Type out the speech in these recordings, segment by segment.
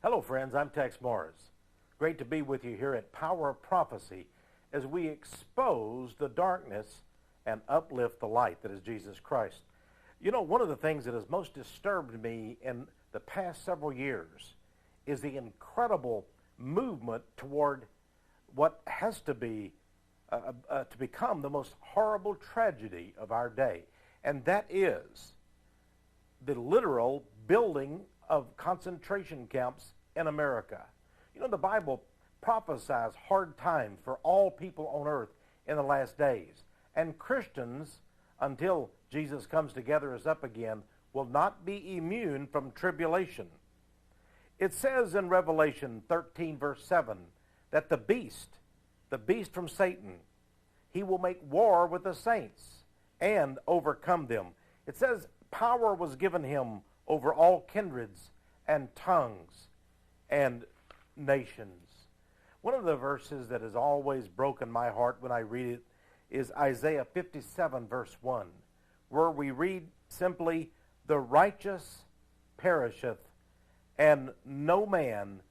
Hello friends, I'm Tex Morris. Great to be with you here at Power of Prophecy as we expose the darkness and uplift the light that is Jesus Christ. You know, one of the things that has most disturbed me in the past several years is the incredible movement toward what has to be to become the most horrible tragedy of our day, and that is the literal building of concentration camps in America. You know, the Bible prophesies hard times for all people on earth in the last days, and Christians, until Jesus comes to gather us up again, will not be immune from tribulation. It says in Revelation 13 verse 7 that the beast from Satan, he will make war with the saints and overcome them. It says power was given him over all kindreds and tongues and nations. One of the verses that has always broken my heart when I read it is Isaiah 57 verse 1, where we read simply, "The righteous perisheth, and no man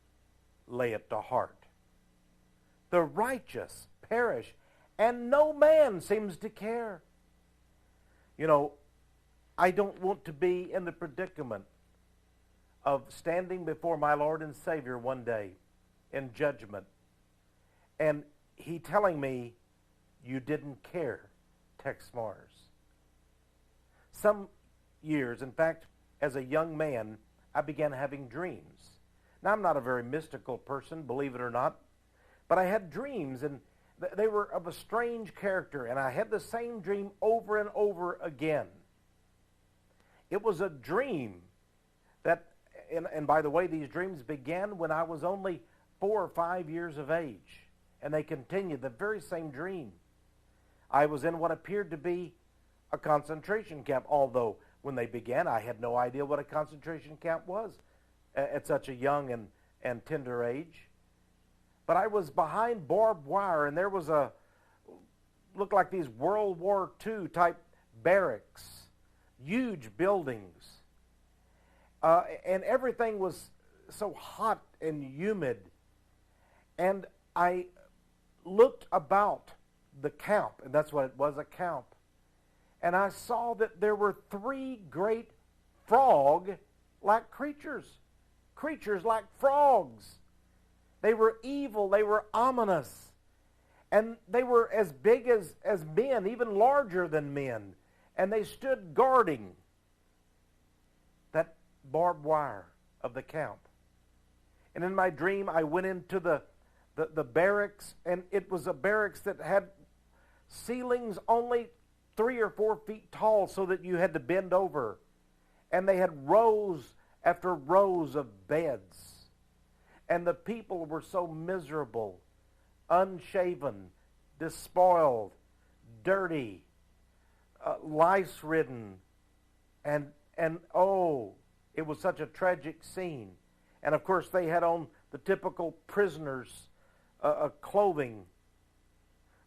lay it to heart." The righteous perish, and no man seems to care. You know, I don't want to be in the predicament of standing before my Lord and Savior one day in judgment, and He telling me, "You didn't care, Tex Mars." Some years, in fact, as a young man, I began having dreams. Now, I'm not a very mystical person, believe it or not, but I had dreams, and they were of a strange character, and I had the same dream over and over again. It was a dream that, and by the way, these dreams began when I was only 4 or 5 years of age, and they continued, the very same dream. I was in what appeared to be a concentration camp, although when they began, I had no idea what a concentration camp was at such a young and tender age. But I was behind barbed wire, and there was looked like these World War II type barracks, huge buildings. And everything was so hot and humid. And I looked about the camp, and that's what it was, a camp. And I saw that there were 3 great frog-like creatures like frogs. They were evil, they were ominous, and they were as big as men, even larger than men, and they stood guarding that barbed wire of the camp. And in my dream, I went into the barracks, and it was a barracks that had ceilings only 3 or 4 feet tall, so that you had to bend over, and they had rows after rows of beds. And the people were so miserable, unshaven, despoiled, dirty, lice-ridden, and oh, it was such a tragic scene. And of course, they had on the typical prisoners' clothing,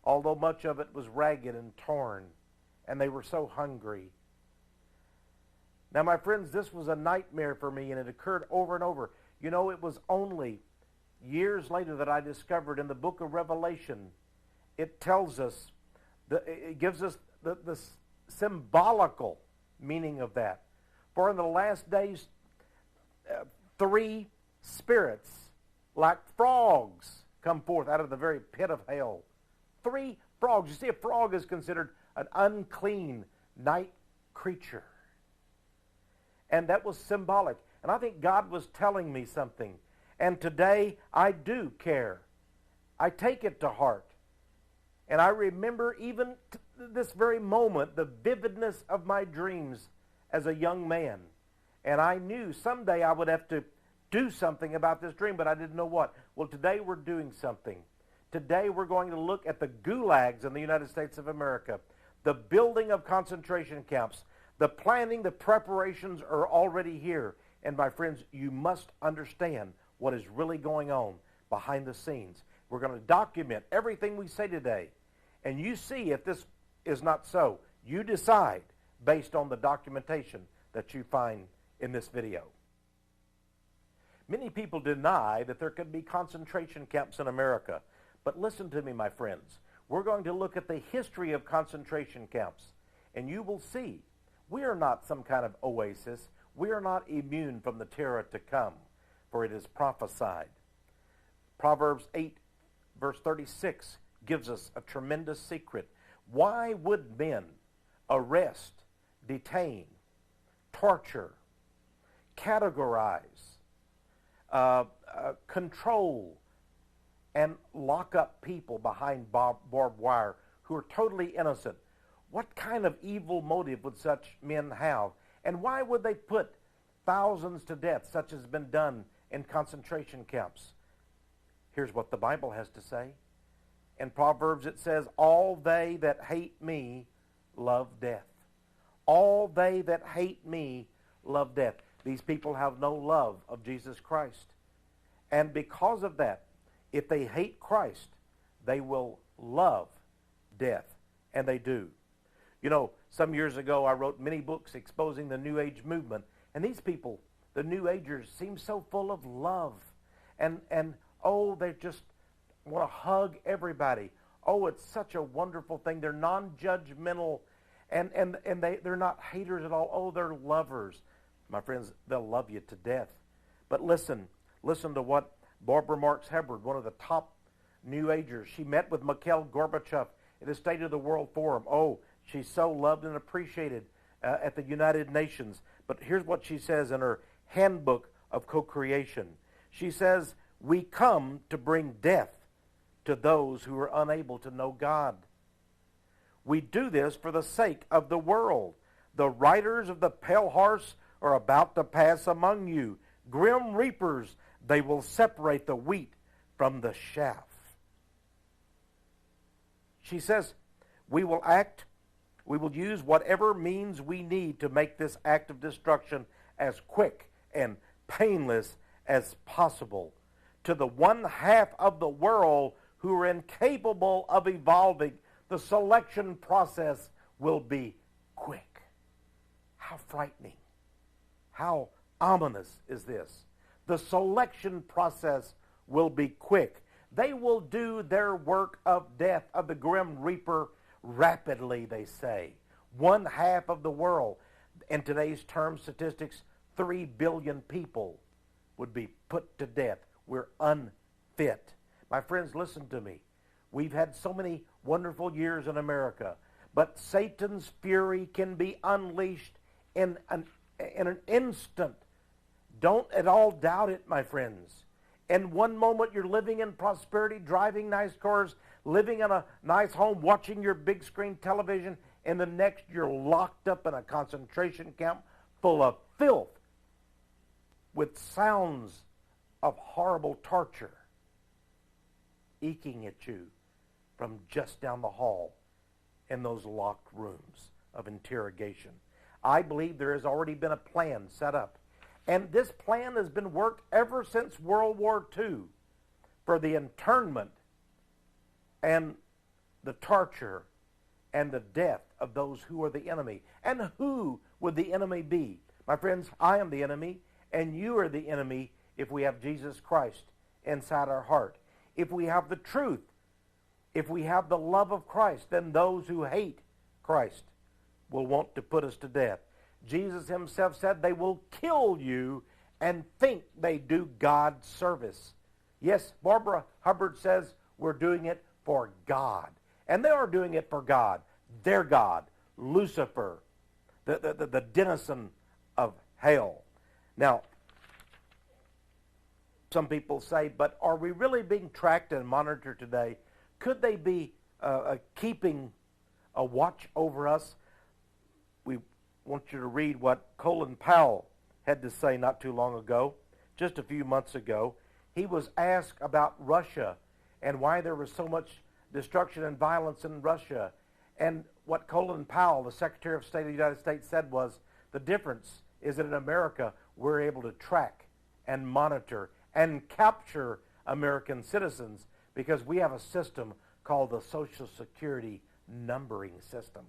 although much of it was ragged and torn, and they were so hungry. Now, my friends, this was a nightmare for me, and it occurred over and over. You know, it was only years later that I discovered in the book of Revelation, it tells us, it gives us the symbolical meaning of that. For in the last days, 3 spirits like frogs come forth out of the very pit of hell. 3 frogs. You see, a frog is considered an unclean night creature. And that was symbolic. And I think God was telling me something. And today, I do care. I take it to heart. And I remember even this very moment, the vividness of my dreams as a young man. And I knew someday I would have to do something about this dream, but I didn't know what. Well, today we're doing something. Today we're going to look at the gulags in the United States of America, the building of concentration camps, the planning, the preparations are already here. And my friends, you must understand what is really going on behind the scenes. We're going to document everything we say today. And you see if this is not so. You decide based on the documentation that you find in this video. Many people deny that there could be concentration camps in America. But listen to me, my friends. We're going to look at the history of concentration camps, and you will see we are not some kind of oasis. We are not immune from the terror to come, for it is prophesied. Proverbs 8, verse 36 gives us a tremendous secret. Why would men arrest, detain, torture, categorize, control, and lock up people behind barbed wire who are totally innocent? What kind of evil motive would such men have? And why would they put thousands to death, such as has been done in concentration camps? Here's what the Bible has to say. In Proverbs it says, all they that hate me love death. All they that hate me love death. These people have no love of Jesus Christ. And because of that, if they hate Christ, they will love death. And they do. You know, some years ago I wrote many books exposing the New Age movement. And these people, the New Agers, seem so full of love. And oh, they just want to hug everybody. Oh, it's such a wonderful thing. They're non-judgmental, and they're not haters at all. Oh, they're lovers. My friends, they'll love you to death. But listen to what Barbara Marx Hubbard, one of the top New Agers, she met with Mikhail Gorbachev at the State of the World Forum. Oh, she's so loved and appreciated at the United Nations. But here's what she says in her Handbook of Co-Creation. She says, we come to bring death to those who are unable to know God. We do this for the sake of the world. The riders of the pale horse are about to pass among you. Grim reapers, they will separate the wheat from the chaff. She says, we will use whatever means we need to make this act of destruction as quick and painless as possible. To the one half of the world who are incapable of evolving, the selection process will be quick. How frightening. How ominous is this? The selection process will be quick. They will do their work of death of the grim reaper rapidly, they say. One half of the world, in today's term statistics, 3 billion people would be put to death. We're unfit. My friends, listen to me. We've had so many wonderful years in America, but Satan's fury can be unleashed in an instant. Don't at all doubt it, my friends. In one moment you're living in prosperity, driving nice cars, living in a nice home, watching your big screen television, and the next you're locked up in a concentration camp full of filth with sounds of horrible torture eking at you from just down the hall in those locked rooms of interrogation. I believe there has already been a plan set up. And this plan has been worked ever since World War II for the internment and the torture and the death of those who are the enemy. And who would the enemy be? My friends, I am the enemy, and you are the enemy if we have Jesus Christ inside our heart. If we have the truth, if we have the love of Christ, then those who hate Christ will want to put us to death. Jesus himself said they will kill you and think they do God's service. Yes, Barbara Hubbard says we're doing it for God. And they are doing it for God. Their God, Lucifer, the denizen of hell. Now, some people say, but are we really being tracked and monitored today? Could they be keeping a watch over us? We want you to read what Colin Powell had to say not too long ago, just a few months ago. He was asked about Russia and why there was so much destruction and violence in Russia. And what Colin Powell, the Secretary of State of the United States, said was, the difference is that in America we're able to track and monitor and capture American citizens because we have a system called the Social Security numbering system.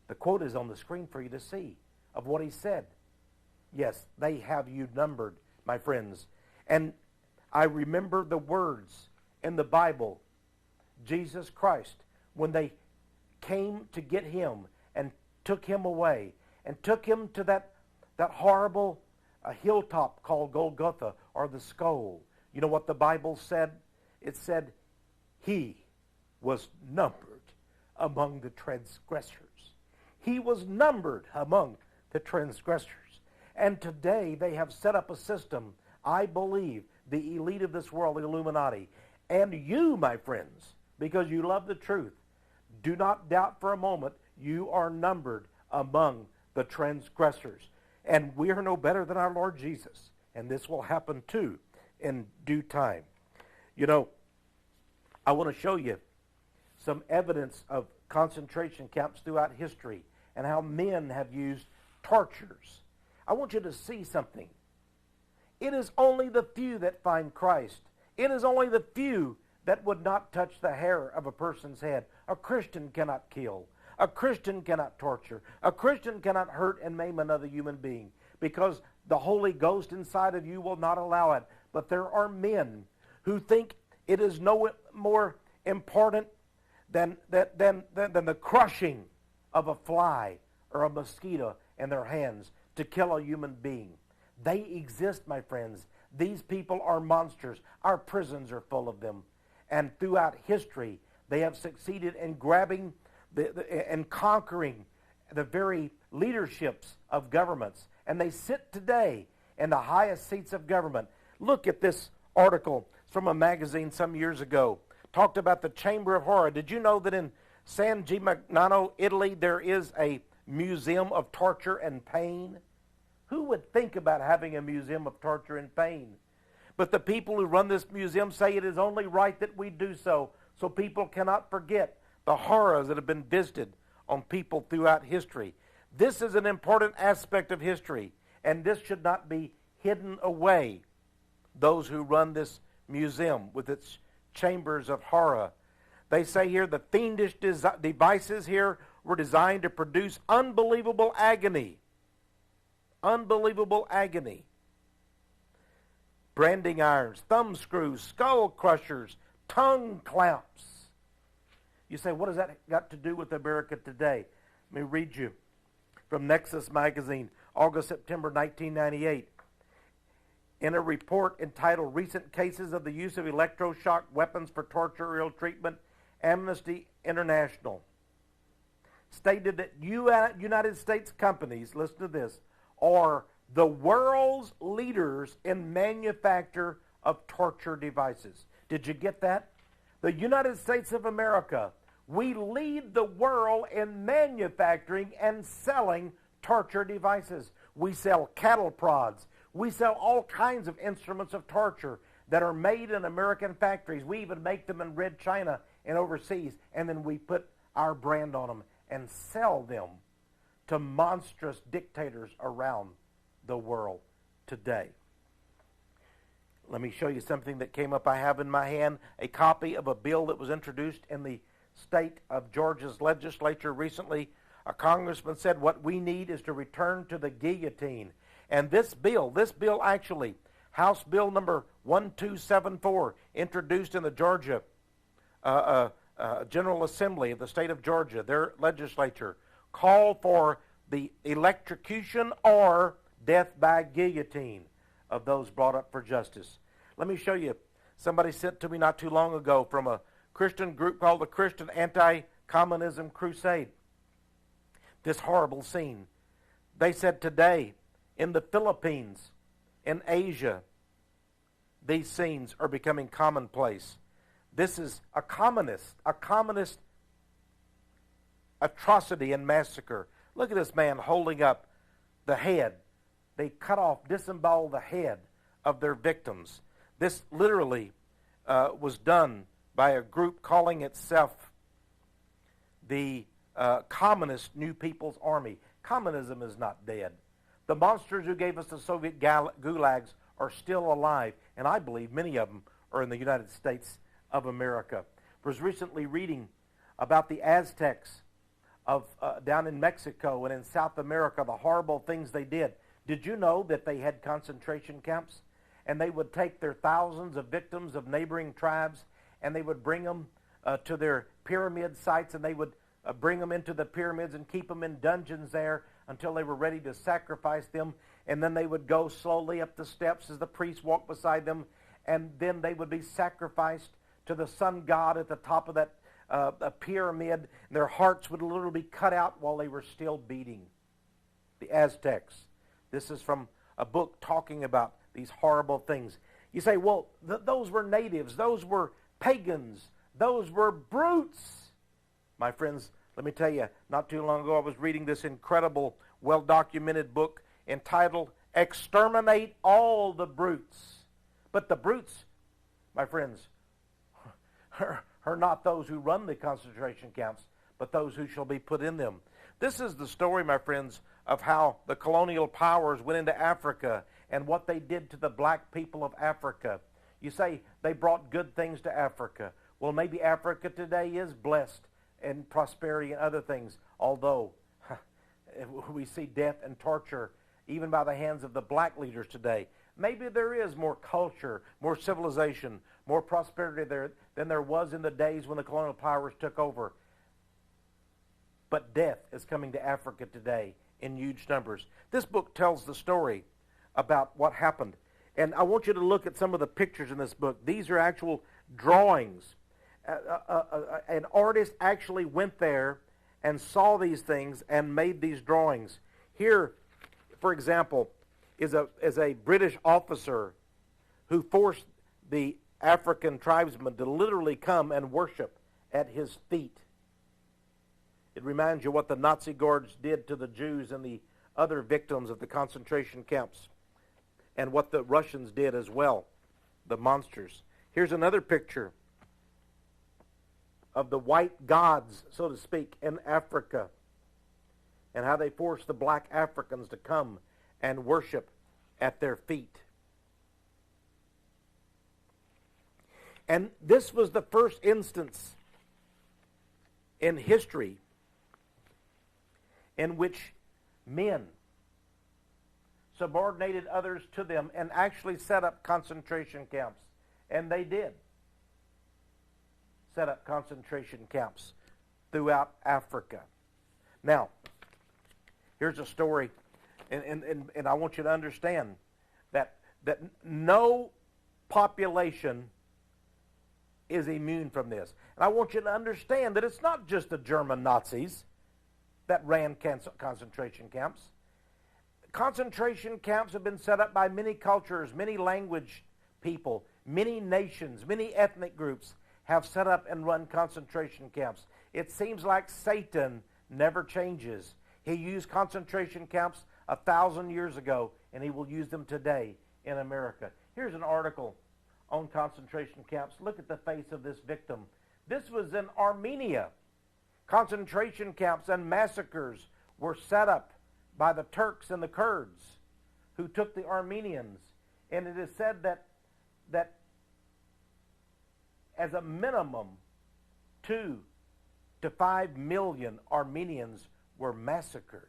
The quote is on the screen for you to see of what he said. Yes, they have you numbered, my friends. And I remember the words in the Bible, Jesus Christ, when they came to get him and took him away and took him to that horrible hilltop called Golgotha, or the skull. You know what the Bible said? It said, he was numbered among the transgressors. He was numbered among the transgressors. And today they have set up a system, I believe, the elite of this world, the Illuminati, and you, my friends, because you love the truth, do not doubt for a moment you are numbered among the transgressors. And we are no better than our Lord Jesus. And this will happen too in due time. You know, I want to show you some evidence of concentration camps throughout history and how men have used tortures. I want you to see something. It is only the few that find Christ. It is only the few that would not touch the hair of a person's head. A Christian cannot kill. A Christian cannot torture. A Christian cannot hurt and maim another human being because the Holy Ghost inside of you will not allow it. But there are men who think it is no more important than the crushing of a fly or a mosquito in their hands to kill a human being. They exist, my friends. These people are monsters. Our prisons are full of them. And throughout history, they have succeeded in grabbing and conquering the very leaderships of governments. And they sit today in the highest seats of government. Look at this article from a magazine some years ago. Talked about the Chamber of Horror. Did you know that in San Gimignano, Italy, there is a museum of torture and pain? Who would think about having a museum of torture and pain? But the people who run this museum say it is only right that we do so people cannot forget the horrors that have been visited on people throughout history. This is an important aspect of history, and this should not be hidden away. Those who run this museum with its chambers of horror, they say here the fiendish devices here were designed to produce unbelievable agony. Unbelievable agony. Branding irons, thumb screws, skull crushers, tongue clamps. You say, what has that got to do with America today? Let me read you from Nexus magazine, August, September 1998. In a report entitled Recent Cases of the Use of Electroshock Weapons for Torture or Ill Treatment, Amnesty International stated that United States companies, listen to this, are the world's leaders in manufacture of torture devices. Did you get that? The United States of America, we lead the world in manufacturing and selling torture devices. We sell cattle prods. We sell all kinds of instruments of torture that are made in American factories. We even make them in Red China and overseas, and then we put our brand on them and sell them to monstrous dictators around the world today. Let me show you something that came up. I have in my hand a copy of a bill that was introduced in the state of Georgia's legislature recently. A congressman said what we need is to return to the guillotine. And this bill actually, House Bill number 1274, introduced in the Georgia General Assembly of the state of Georgia, their legislature, called for the electrocution or death by guillotine of those brought up for justice. Let me show you. Somebody sent to me not too long ago from a Christian group called the Christian Anti-Communism Crusade. This horrible scene. They said today in the Philippines, in Asia, these scenes are becoming commonplace. This is a communist atrocity and massacre. Look at this man holding up the head. They cut off, disembowel the head of their victims. This literally was done by a group calling itself the Communist New People's Army. Communism is not dead. The monsters who gave us the Soviet gulags are still alive, and I believe many of them are in the United States of America. I was recently reading about the Aztecs of down in Mexico and in South America, the horrible things they did. Did you know that they had concentration camps? and they would take their thousands of victims of neighboring tribes, and they would bring them to their pyramid sites, and they would bring them into the pyramids and keep them in dungeons there until they were ready to sacrifice them. And then they would go slowly up the steps as the priests walked beside them, and then they would be sacrificed to the sun god at the top of that pyramid. And their hearts would literally be cut out while they were still beating. The Aztecs. This is from a book talking about these horrible things. You say, well, those were natives. Those were pagans. Those were brutes. My friends, let me tell you, not too long ago I was reading this incredible, well-documented book entitled Exterminate All the Brutes. But the brutes, my friends, are not those who run the concentration camps, but those who shall be put in them. This is the story, my friends, of how the colonial powers went into Africa and what they did to the black people of Africa. You say they brought good things to Africa. Well, maybe Africa today is blessed in prosperity and other things, although we see death and torture even by the hands of the black leaders today. Maybe there is more culture, more civilization, more prosperity there than there was in the days when the colonial powers took over. But death is coming to Africa today in huge numbers. This book tells the story about what happened. And I want you to look at some of the pictures in this book. These are actual drawings. An artist actually went there and saw these things and made these drawings. Here, for example, is a British officer who forced the African tribesmen to literally come and worship at his feet. It reminds you what the Nazi guards did to the Jews and the other victims of the concentration camps, and what the Russians did as well, the monsters. Here's another picture of the white gods, so to speak, in Africa, and how they forced the black Africans to come and worship at their feet. And this was the first instance in history in which men subordinated others to them and actually set up concentration camps. And they did set up concentration camps throughout Africa. Now, here's a story, and I want you to understand that no population is immune from this. And I want you to understand that it's not just the German Nazis that ran concentration camps. Concentration camps have been set up by many cultures, many language people, many nations, many ethnic groups have set up and run concentration camps. It seems like Satan never changes. He used concentration camps 1,000 years ago, and he will use them today in America. Here's an article on concentration camps. Look at the face of this victim. This was in Armenia. Concentration camps and massacres were set up by the Turks and the Kurds who took the Armenians. And it is said that as a minimum 2 to 5 million Armenians were massacred.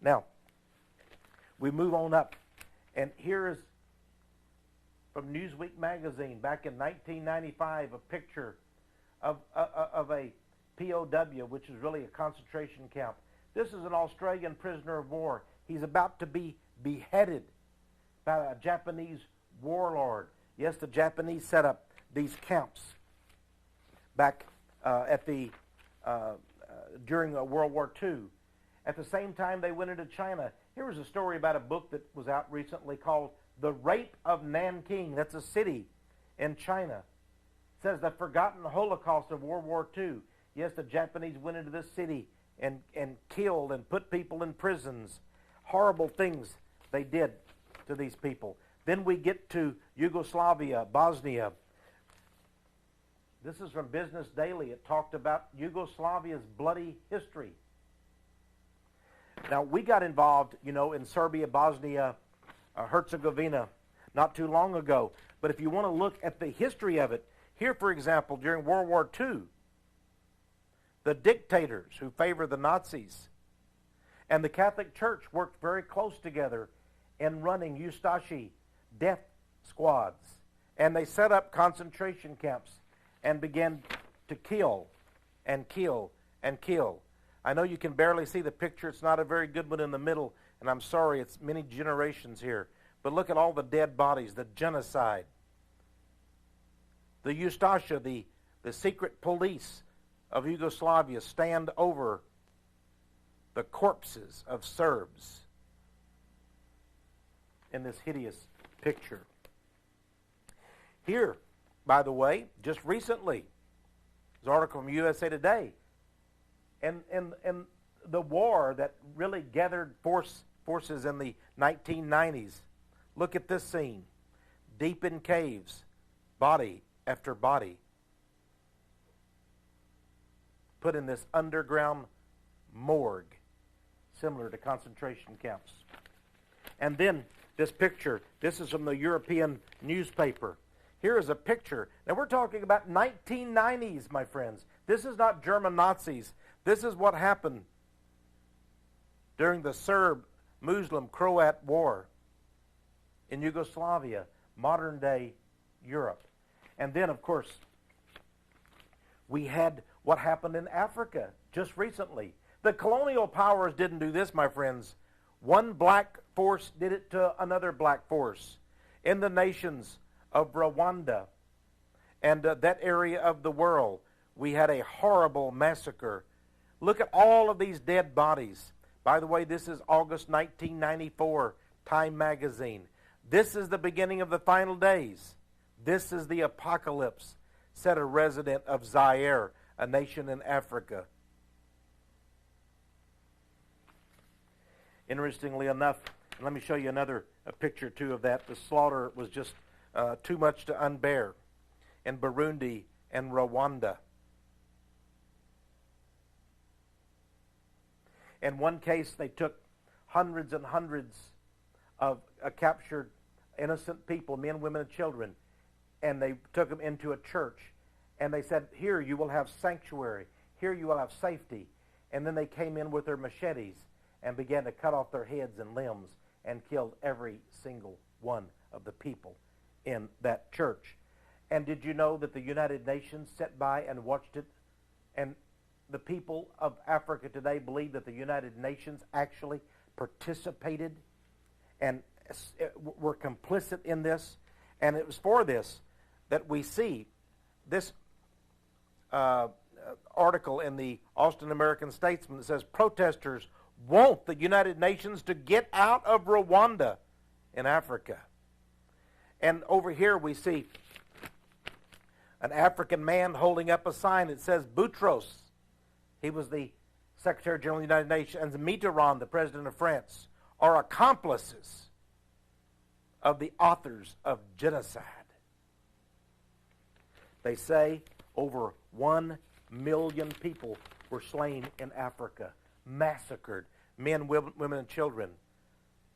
Now, we move on up, and here is from Newsweek magazine back in 1995 a picture of a POW, which is really a concentration camp. This is an Australian prisoner of war. He's about to be beheaded by a Japanese warlord. Yes, the Japanese set up these camps back during World War II. At the same time, they went into China. Here was a story about a book that was out recently called The Rape of Nanking. That's a city in China. It says the forgotten Holocaust of World War II. Yes, the Japanese went into this city and killed and put people in prisons. Horrible things they did to these people. Then we get to Yugoslavia, Bosnia. This is from Business Daily. It talked about Yugoslavia's bloody history. Now, we got involved, in Serbia, Bosnia, Herzegovina not too long ago. But if you want to look at the history of it, here, for example, during World War II, the dictators who favored the Nazis and the Catholic Church worked very close together and running Ustashi death squads. And they set up concentration camps and began to kill and kill and kill. I know you can barely see the picture. It's not a very good one in the middle, and I'm sorry, it's many generations here. But look at all the dead bodies, the genocide. The Ustasha, the secret police of Yugoslavia, stand over the corpses of Serbs in this hideous picture. Here, by the way, just recently, there's an article from USA Today, and the war that really gathered forces in the 1990s. Look at this scene. Deep in caves, body after body, put in this underground morgue, similar to concentration camps. And then this picture, this is from the European newspaper. Here is a picture. Now we're talking about 1990s, my friends. This is not German Nazis. This is what happened during the Serb-Muslim-Croat War in Yugoslavia, modern-day Europe. And then, of course, we had what happened in Africa just recently. The colonial powers didn't do this, my friends. One black force did it to another black force in the nations of Rwanda and that area of the world. We had a horrible massacre. Look at all of these dead bodies. By the way, this is August 1994, Time magazine. This is the beginning of the final days. This is the apocalypse, said a resident of Zaire, a nation in Africa. Interestingly enough, let me show you another picture too of that. The slaughter was just too much to unbear in Burundi and Rwanda. In one case, they took hundreds and hundreds of captured innocent people, men, women, and children, and they took them into a church. And they said, here you will have sanctuary. Here you will have safety. And then they came in with their machetes and began to cut off their heads and limbs and killed every single one of the people in that church. And did you know that the United Nations sat by and watched it? And the people of Africa today believe that the United Nations actually participated and were complicit in this. And it was for this that we see this article in the Austin American Statesman that says protesters want the United Nations to get out of Rwanda in Africa. And over here we see an African man holding up a sign that says Boutros. He was the Secretary General of the United Nations, and Mitterrand, the President of France, are accomplices of the authors of genocide. They say over 1 million people were slain in Africa, massacred, men, women, and children.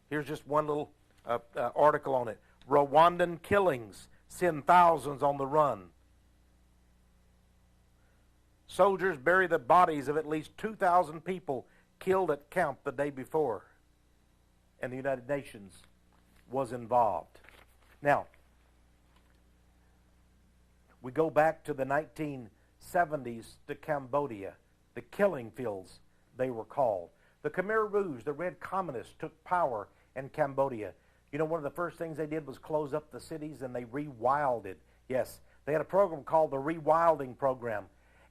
Here's just one little article on it. Rwandan killings send thousands on the run. Soldiers bury the bodies of at least 2,000 people killed at camp the day before. And the United Nations was involved. Now, we go back to the 1970s to Cambodia, the killing fields they were called. The Khmer Rouge, the Red Communists, took power in Cambodia. You know, one of the first things they did was close up the cities, and they rewilded. Yes, they had a program called the Rewilding Program,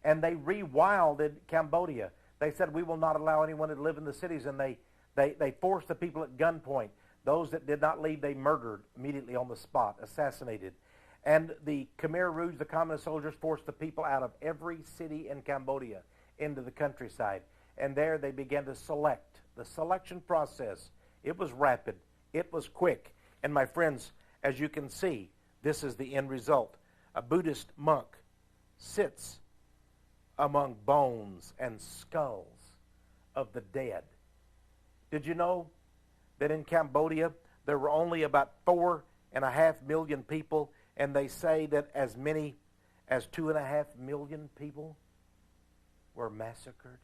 and they rewilded Cambodia. They said, we will not allow anyone to live in the cities, and they forced the people at gunpoint. Those that did not leave, they murdered immediately on the spot, assassinated. And the Khmer Rouge, the communist soldiers, forced the people out of every city in Cambodia into the countryside. And there they began to select. The selection process, it was rapid. It was quick. And my friends, as you can see, this is the end result. A Buddhist monk sits among bones and skulls of the dead. Did you know that in Cambodia there were only about 4.5 million people, and they say that as many as 2.5 million people were massacred?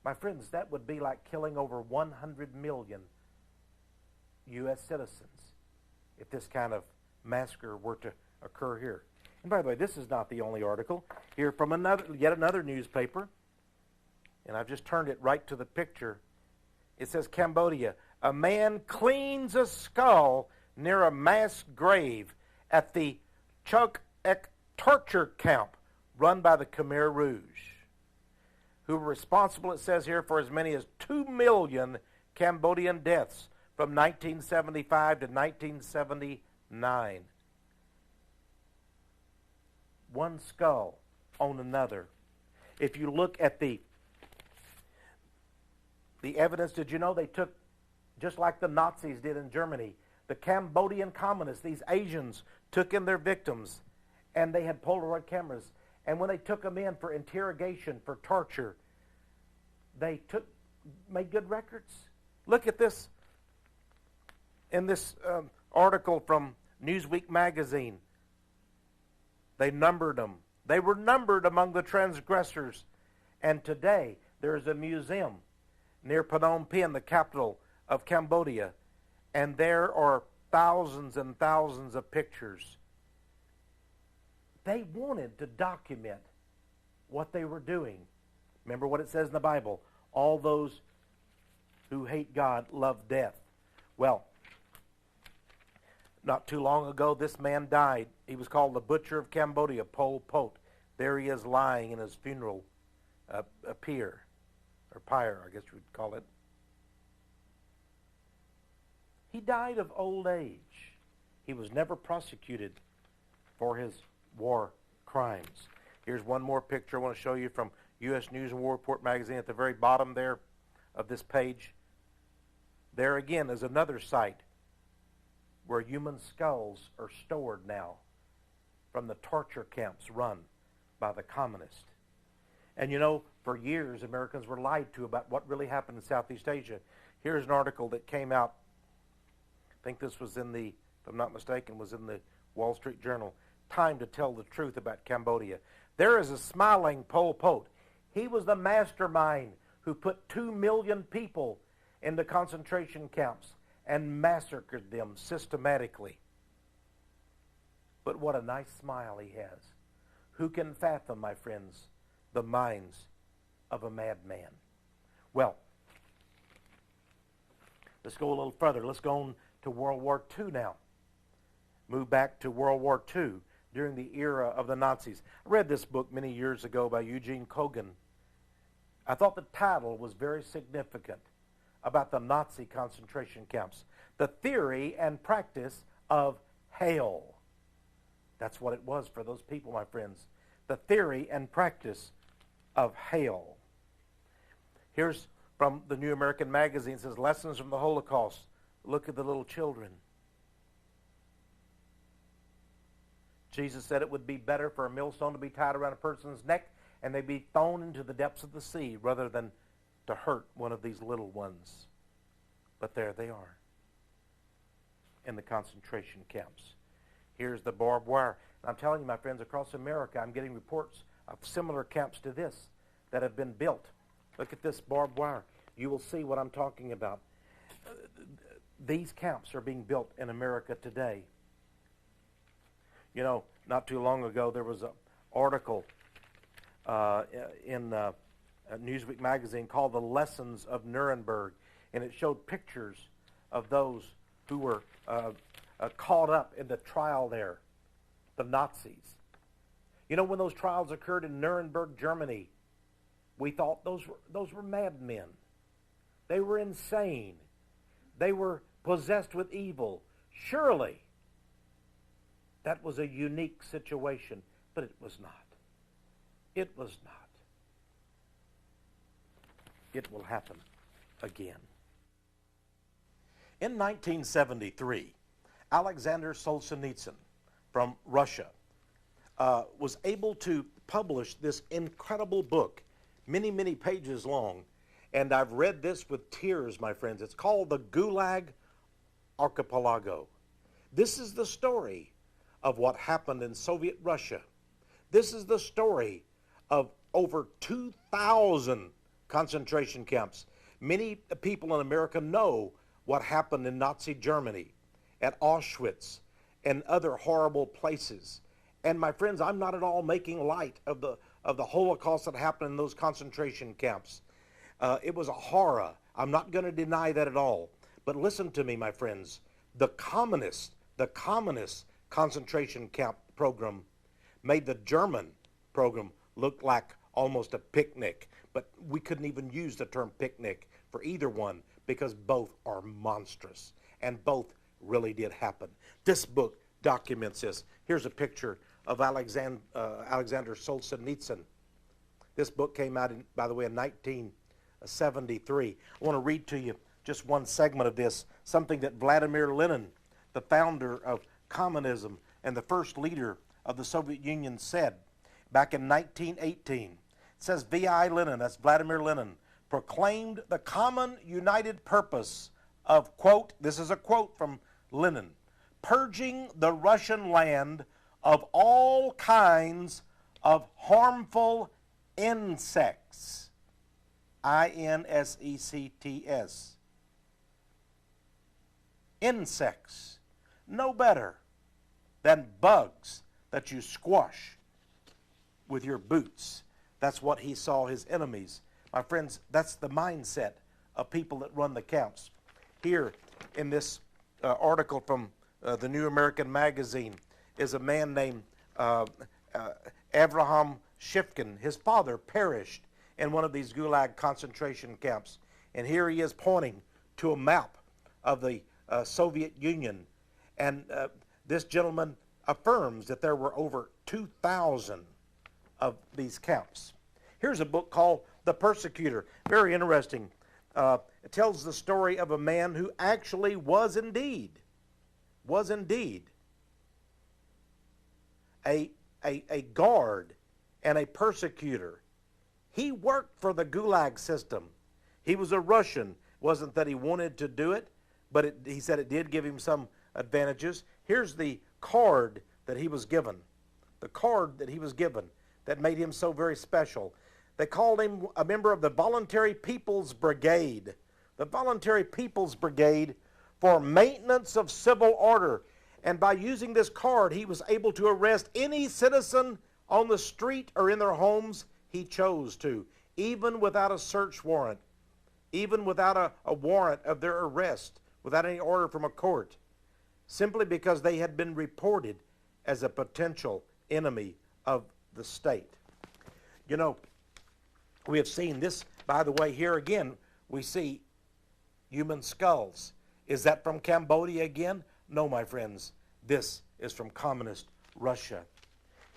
My friends, that would be like killing over 100 million U.S. citizens if this kind of massacre were to occur here. And by the way, this is not the only article. Here from yet another newspaper, and I've just turned it right to the picture. It says, Cambodia, a man cleans a skull near a mass grave at the Chuk Ek torture camp run by the Khmer Rouge, who were responsible, it says here, for as many as 2 million Cambodian deaths from 1975 to 1979. One skull on another. If you look at the evidence, did you know they took, just like the Nazis did in Germany, the Cambodian communists, these Asians, took in their victims, and they had Polaroid cameras. And when they took them in for interrogation, for torture, they made good records. Look at this in this article from Newsweek magazine. They numbered them. They were numbered among the transgressors. And today, there is a museum near Phnom Penh, the capital of Cambodia, and there are thousands and thousands of pictures. They wanted to document what they were doing. Remember what it says in the Bible, all those who hate God love death. Well, not too long ago, this man died. He was called the Butcher of Cambodia, Pol Pot. There he is lying in his funeral pyre, I guess you would call it. He died of old age. He was never prosecuted for his war crimes. Here's one more picture I want to show you from U.S. News and War Report magazine at the very bottom there of this page. There again is another site where human skulls are stored now from the torture camps run by the communists. And you know, for years Americans were lied to about what really happened in Southeast Asia. Here's an article that came out, I think this was in the, if I'm not mistaken, was in the Wall Street Journal. Time to tell the truth about Cambodia. There is a smiling Pol Pot. He was the mastermind who put 2 million people into concentration camps and massacred them systematically. But what a nice smile he has. Who can fathom, my friends, the minds of a madman? Well, let's go a little further. Let's go on to World War II now. Move back to World War II during the era of the Nazis. I read this book many years ago by Eugene Kogan. I thought the title was very significant about the Nazi concentration camps. The theory and practice of hell. That's what it was for those people, my friends. The theory and practice of hell. Here's from the New American Magazine. It says, Lessons from the Holocaust. Look at the little children. Jesus said it would be better for a millstone to be tied around a person's neck and they be thrown into the depths of the sea rather than to hurt one of these little ones. But there they are in the concentration camps. Here's the barbed wire. And I'm telling you, my friends, across America, I'm getting reports of similar camps to this that have been built. Look at this barbed wire. You will see what I'm talking about. These camps are being built in America today. You know, not too long ago, there was an article in Newsweek magazine called The Lessons of Nuremberg, and it showed pictures of those who were caught up in the trial there, the Nazis. You know, when those trials occurred in Nuremberg, Germany, we thought those were madmen. They were insane. They were possessed with evil. Surely, that was a unique situation, but it was not. It was not. It will happen again. In 1973, Alexander Solzhenitsyn from Russia was able to publish this incredible book, many, many pages long, and I've read this with tears, my friends. It's called the Gulag Archipelago. This is the story of what happened in Soviet Russia. This is the story of over 2,000 concentration camps. Many people in America know what happened in Nazi Germany, at Auschwitz, and other horrible places. And my friends, I'm not at all making light of the Holocaust that happened in those concentration camps. It was a horror. I'm not going to deny that at all. But listen to me, my friends. The communist concentration camp program made the German program look like almost a picnic. But we couldn't even use the term picnic for either one because both are monstrous and both really did happen. This book documents this. Here's a picture of Alexander Solzhenitsyn. This book came out, by the way, in 1973. I want to read to you just one segment of this, something that Vladimir Lenin, the founder of communism and the first leader of the Soviet Union, said back in 1918. It says, V.I. Lenin, that's Vladimir Lenin, proclaimed the common united purpose of, quote, this is a quote from Lenin, purging the Russian land of all kinds of harmful insects. I-N-S-E-C-T-S. Insects. No better than bugs that you squash with your boots. That's what he saw his enemies. My friends, that's the mindset of people that run the camps. Here in this article from the New American Magazine is a man named Avraham Shifkin. His father perished in one of these Gulag concentration camps. And here he is pointing to a map of the Soviet Union. And this gentleman affirms that there were over 2,000 of these camps. Here's a book called The Persecutor. Very interesting. It tells the story of a man who actually was indeed a guard and a persecutor. He worked for the Gulag system. He was a Russian. It wasn't that he wanted to do it, but he said it did give him some advantages. Here's the card that he was given. The card that he was given that made him so very special. They called him a member of the Voluntary People's Brigade. The Voluntary People's Brigade for maintenance of civil order. And by using this card, he was able to arrest any citizen on the street or in their homes he chose to, even without a search warrant, even without a warrant of their arrest, without any order from a court, simply because they had been reported as a potential enemy of the state. You know, we have seen this, by the way, here again, we see human skulls. Is that from Cambodia again? No, my friends, this is from communist Russia.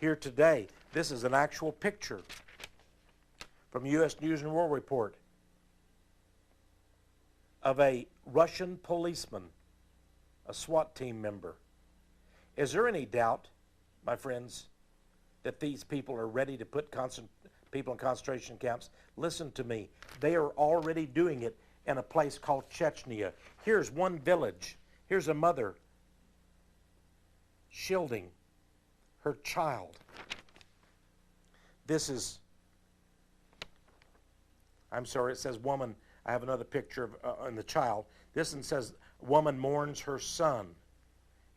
Here today, this is an actual picture from U.S. News and World Report of a Russian policeman, a SWAT team member. Is there any doubt, my friends, that these people are ready to put people in concentration camps? Listen to me. They are already doing it in a place called Chechnya. Here's one village. Here's a mother shielding her child. This is, I'm sorry, it says woman. I have another picture of in the child. This one says woman mourns her son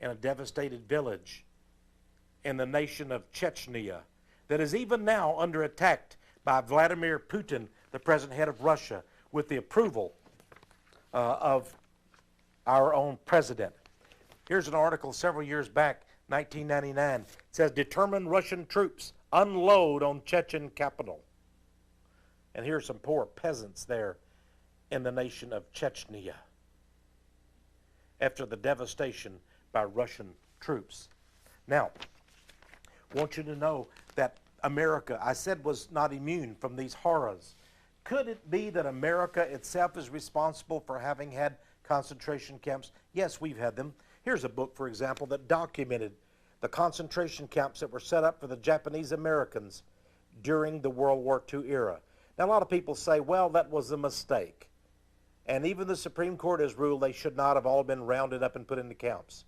in a devastated village in the nation of Chechnya that is even now under attack by Vladimir Putin, the present head of Russia, with the approval of our own president. Here's an article several years back, 1999. It says, determined Russian troops unload on Chechen capital. And here's some poor peasants there in the nation of Chechnya after the devastation by Russian troops. Now, I want you to know that America, I said, was not immune from these horrors. Could it be that America itself is responsible for having had concentration camps? Yes, we've had them. Here's a book, for example, that documented the concentration camps that were set up for the Japanese Americans during the World War II era. Now, a lot of people say, well, that was a mistake. And even the Supreme Court has ruled they should not have all been rounded up and put into camps.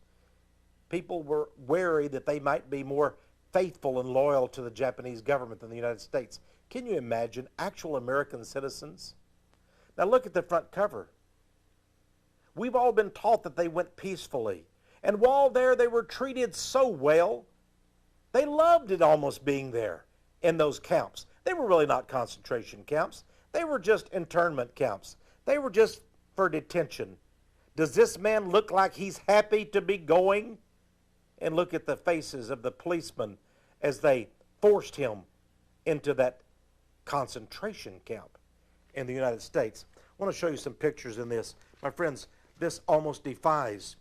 People were wary that they might be more faithful and loyal to the Japanese government than the United States. Can you imagine actual American citizens? Now look at the front cover. We've all been taught that they went peacefully. And while there, they were treated so well. They loved it almost being there in those camps. They were really not concentration camps. They were just internment camps. They were just for detention. Does this man look like he's happy to be going? And look at the faces of the policemen as they forced him into that concentration camp in the United States. I want to show you some pictures in this. My friends, this almost defies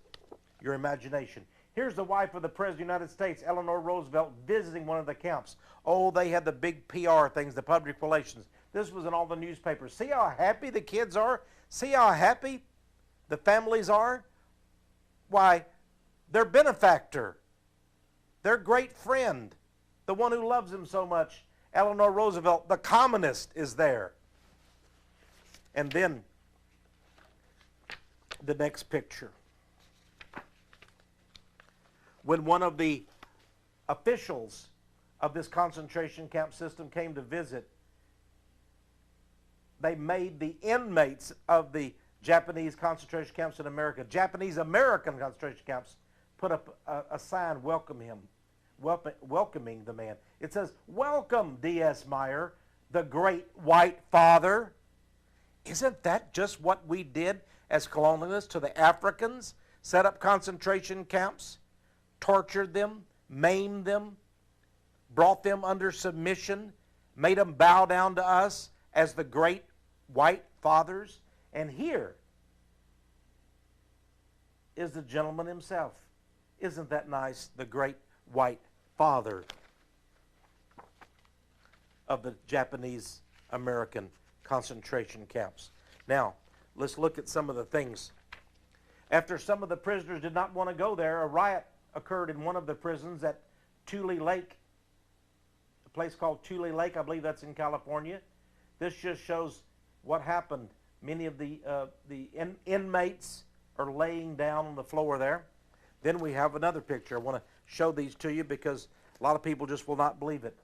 your imagination. Here's the wife of the President of the United States, Eleanor Roosevelt, visiting one of the camps. Oh, they had the big PR things, the public relations. This was in all the newspapers. See how happy the kids are? See how happy the families are? Why, their benefactor, their great friend, the one who loves him so much, Eleanor Roosevelt, the communist, is there. And then the next picture. When one of the officials of this concentration camp system came to visit, they made the inmates of the Japanese concentration camps in America, Japanese American concentration camps, put up a sign welcoming the man. It says, "Welcome, D.S. Meyer, the great white father." Isn't that just what we did as colonialists to the Africans? Set up concentration camps, tortured them, maimed them, brought them under submission, made them bow down to us as the great white fathers. And here is the gentleman himself. Isn't that nice? The great white father of the Japanese American concentration camps. Now, let's look at some of the things. After some of the prisoners did not want to go there, a riot occurred in one of the prisons at Tule Lake, a place called Tule Lake. I believe that's in California. This just shows what happened. Many of the inmates are laying down on the floor there. Then we have another picture. I want to show these to you because a lot of people just will not believe it.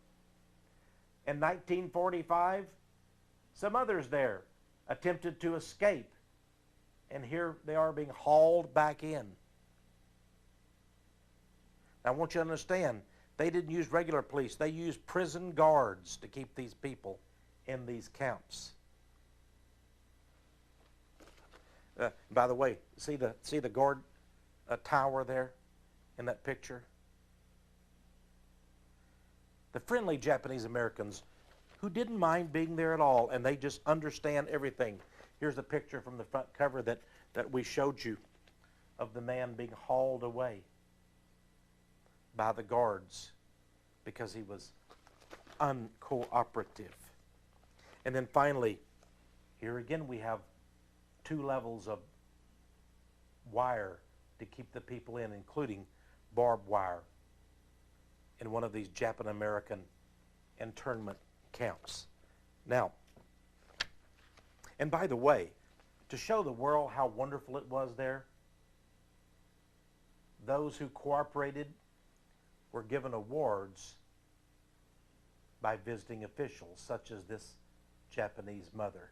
In 1945, some others there attempted to escape, and here they are being hauled back in. Now, I want you to understand, they didn't use regular police. They used prison guards to keep these people in these camps. By the way, see the guard tower there in that picture? The friendly Japanese Americans who didn't mind being there at all, and they just understand everything. Here's a picture from the front cover that we showed you of the man being hauled away by the guards because he was uncooperative. And then finally, here again we have 2 levels of wire to keep the people in, including barbed wire in one of these Japan-American internment camps. Now, and by the way, to show the world how wonderful it was there, those who cooperated were given awards by visiting officials, such as this Japanese mother.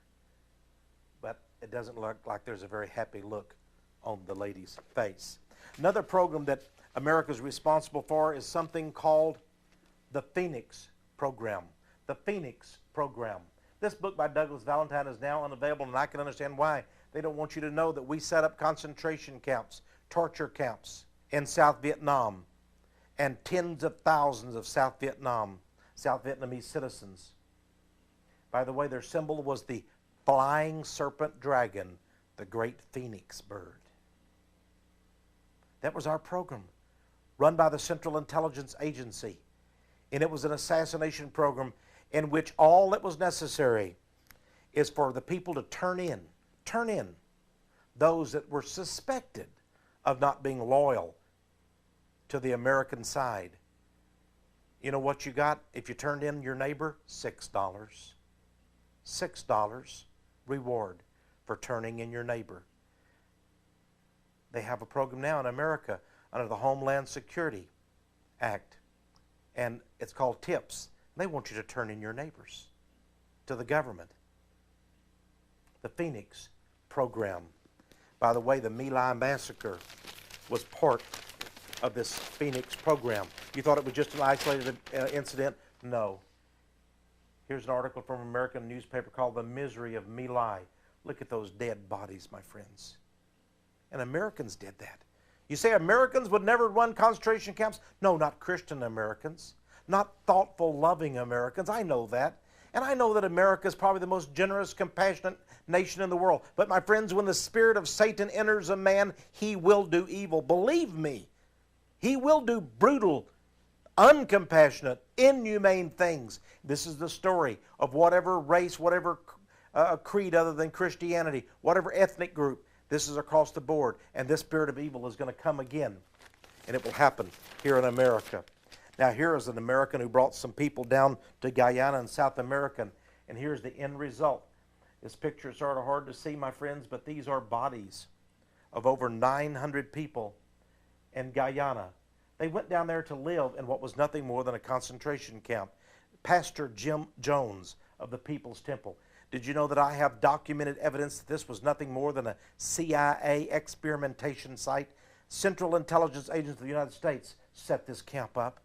But it doesn't look like there's a very happy look on the lady's face. Another program that America is responsible for is something called the Phoenix Program. The Phoenix Program. This book by Douglas Valentine is now unavailable, and I can understand why. They don't want you to know that we set up concentration camps, torture camps in South Vietnam, and tens of thousands of South Vietnamese citizens. By the way, their symbol was the flying serpent dragon, the great phoenix bird. That was our program, run by the Central Intelligence Agency. And it was an assassination program in which all that was necessary is for the people to turn in those that were suspected of not being loyal to the American side. You know what you got if you turned in your neighbor? $6. $6 reward for turning in your neighbor. They have a program now in America under the Homeland Security Act, and it's called TIPS. They want you to turn in your neighbors to the government. The Phoenix Program. By the way, the My Lai massacre was part of this Phoenix program. You thought it was just an isolated incident? No. Here's an article from an American newspaper called The Misery of My Lai. Look at those dead bodies, my friends. And Americans did that. You say Americans would never run concentration camps? No, not Christian Americans. Not thoughtful, loving Americans. I know that. And I know that America is probably the most generous, compassionate nation in the world. But my friends, when the spirit of Satan enters a man, he will do evil. Believe me, he will do brutal, uncompassionate, inhumane things. This is the story of whatever race, whatever creed other than Christianity, whatever ethnic group. This is across the board. And this spirit of evil is going to come again. And it will happen here in America. Now, here is an American who brought some people down to Guyana in South America, and here's the end result. This picture is sort of hard to see, my friends, but these are bodies of over 900 people in Guyana. They went down there to live in what was nothing more than a concentration camp. Pastor Jim Jones of the People's Temple. Did you know that I have documented evidence that this was nothing more than a CIA experimentation site? Central Intelligence Agents of the United States set this camp up.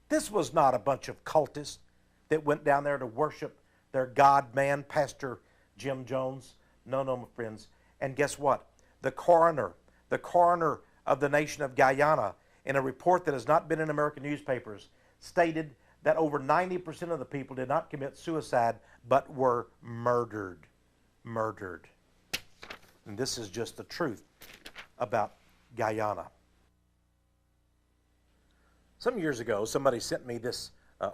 This was not a bunch of cultists that went down there to worship their God-man, Pastor Jim Jones. No, no, my friends. And guess what? The coroner of the nation of Guyana, in a report that has not been in American newspapers, stated that over 90% of the people did not commit suicide, but were murdered. Murdered. And this is just the truth about Guyana. Some years ago, somebody sent me this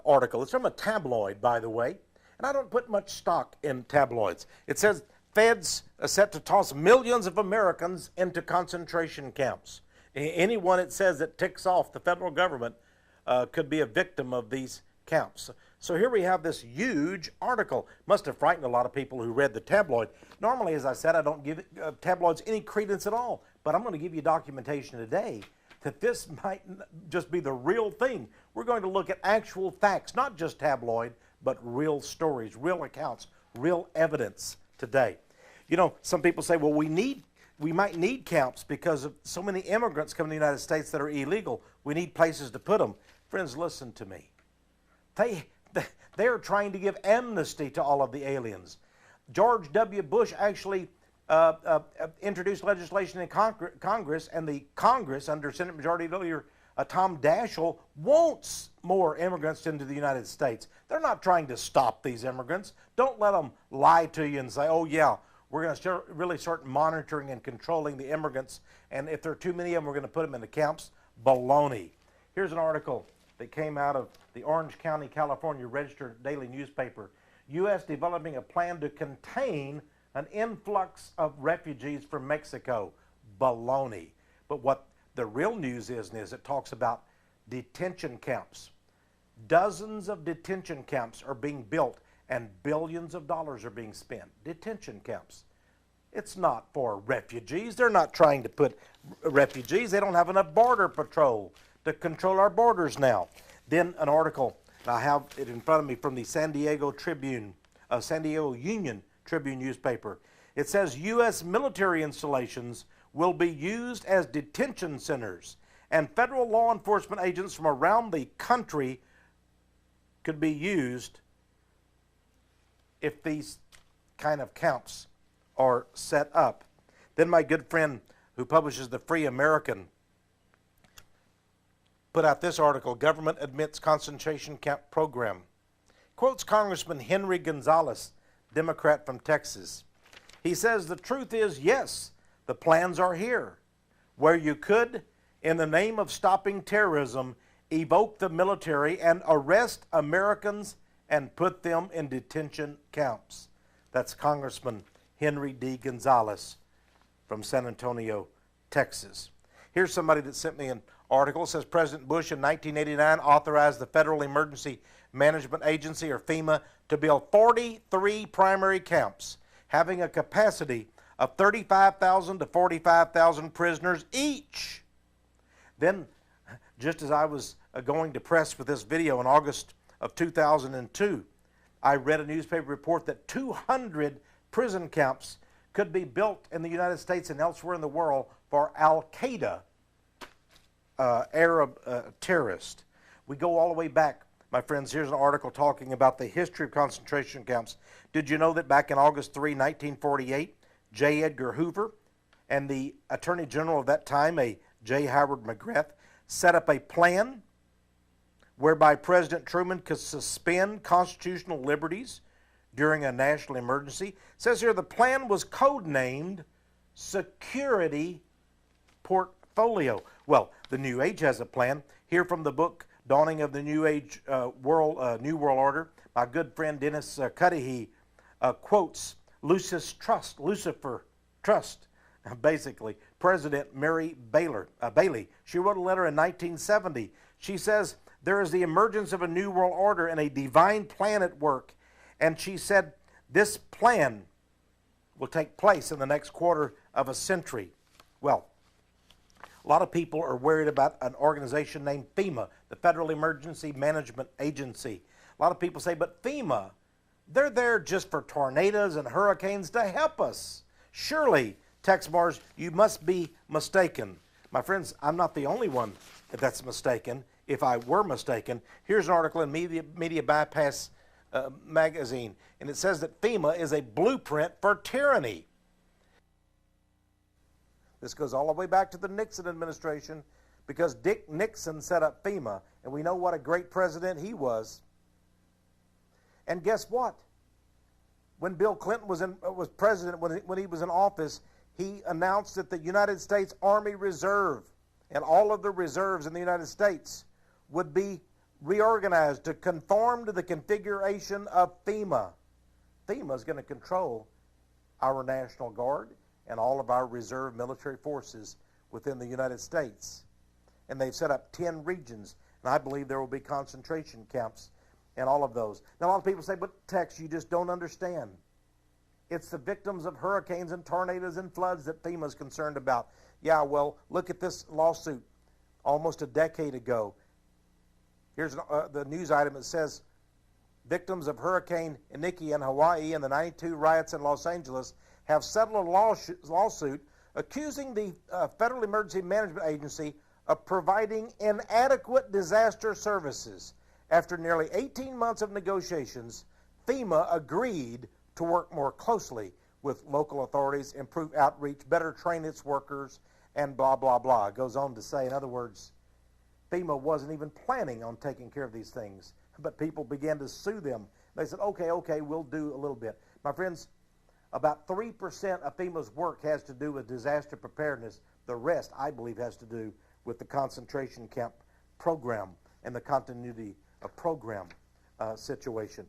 article. It's from a tabloid, by the way, and I don't put much stock in tabloids. It says, Feds are set to toss millions of Americans into concentration camps. Anyone, it says, that ticks off the federal government could be a victim of these camps. So here we have this huge article. Must have frightened a lot of people who read the tabloid. Normally, as I said, I don't give tabloids any credence at all, but I'm going to give you documentation today that this might just be the real thing. We're going to look at actual facts, not just tabloid, but real stories, real accounts, real evidence today. You know, some people say, well, we might need camps because of so many immigrants coming to the United States that are illegal. We need places to put them. Friends, listen to me. They are trying to give amnesty to all of the aliens. George W. Bush actually introduced legislation in Congress, and the Congress, under Senate Majority Leader Tom Daschle, wants more immigrants into the United States. They're not trying to stop these immigrants. Don't let them lie to you and say, oh yeah, we're going to really start monitoring and controlling the immigrants, and if there are too many of them, we're going to put them into camps. Baloney. Here's an article that came out of the Orange County, California Register daily newspaper. U.S. developing a plan to contain an influx of refugees from Mexico. Baloney. But what the real news is it talks about detention camps. Dozens of detention camps are being built and billions of dollars are being spent. Detention camps. It's not for refugees. They're not trying to put refugees. They don't have enough border patrol to control our borders now. Then an article, and I have it in front of me, from the San Diego Union Tribune newspaper. It says U.S. military installations will be used as detention centers, and federal law enforcement agents from around the country could be used if these kind of camps are set up. Then my good friend who publishes the Free American put out this article, Government Admits Concentration Camp Program. Quotes Congressman Henry Gonzalez, Democrat from Texas. He says, the truth is, yes, the plans are here, where you could, in the name of stopping terrorism, evoke the military and arrest Americans and put them in detention camps. That's Congressman Henry D. Gonzalez from San Antonio, Texas. Here's somebody that sent me an article. It says President Bush in 1989 authorized the Federal Emergency Management Agency, or FEMA, to build 43 primary camps having a capacity of 35,000 to 45,000 prisoners each. Then, just as I was going to press with this video in August of 2002, I read a newspaper report that 200 prison camps could be built in the United States and elsewhere in the world for Al-Qaeda Arab terrorists. We go all the way back, my friends. Here's an article talking about the history of concentration camps. Did you know that back in August 3, 1948, J. Edgar Hoover and the Attorney General of that time, a J. Howard McGrath, set up a plan whereby President Truman could suspend constitutional liberties during a national emergency? It says here the plan was codenamed Security Portfolio. Well, the New Age has a plan. Here from the book Dawning of the New Age New World Order, my good friend Dennis Cudahy quotes Lucifer Trust, basically, President Mary Bailey. She wrote a letter in 1970. She says, there is the emergence of a new world order and a divine plan at work. And she said, this plan will take place in the next quarter of a century. Well, a lot of people are worried about an organization named FEMA, the Federal Emergency Management Agency. A lot of people say, but FEMA, they're there just for tornadoes and hurricanes to help us. Surely, Tex Mars, you must be mistaken. My friends, I'm not the only one that's mistaken. If I were mistaken, here's an article in Media Bypass magazine, and it says that FEMA is a blueprint for tyranny. This goes all the way back to the Nixon administration, because Dick Nixon set up FEMA, and we know what a great president he was. And guess what? When Bill Clinton was president, when he was in office, he announced that the United States Army Reserve and all of the reserves in the United States would be reorganized to conform to the configuration of FEMA. FEMA is going to control our National Guard and all of our reserve military forces within the United States. And they've set up 10 regions, and I believe there will be concentration camps in all of those. Now, a lot of people say, but Tex, you just don't understand. It's the victims of hurricanes and tornadoes and floods that FEMA is concerned about. Yeah, well, look at this lawsuit almost a decade ago. Here's the news item. It says, victims of Hurricane Iniki in Hawaii and the 92 riots in Los Angeles have settled a lawsuit accusing the Federal Emergency Management Agency of providing inadequate disaster services. After nearly 18 months of negotiations, FEMA agreed to work more closely with local authorities, improve outreach, better train its workers, and blah, blah, blah. It goes on to say, in other words, FEMA wasn't even planning on taking care of these things, but people began to sue them. They said, okay, we'll do a little bit. My friends, about 3% of FEMA's work has to do with disaster preparedness. The rest, I believe, has to do with the concentration camp program and the continuity of program situation.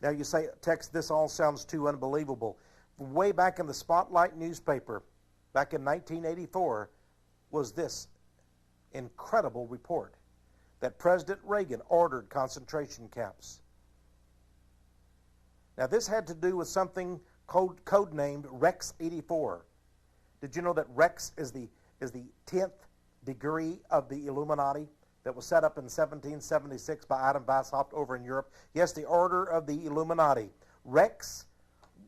Now you say, Tex, this all sounds too unbelievable. Way back in the Spotlight newspaper, back in 1984, was this incredible report that President Reagan ordered concentration camps. Now this had to do with something codenamed Rex 84. Did you know that Rex is the 10th degree of the Illuminati that was set up in 1776 by Adam Weishaupt over in Europe? Yes, the Order of the Illuminati. Rex,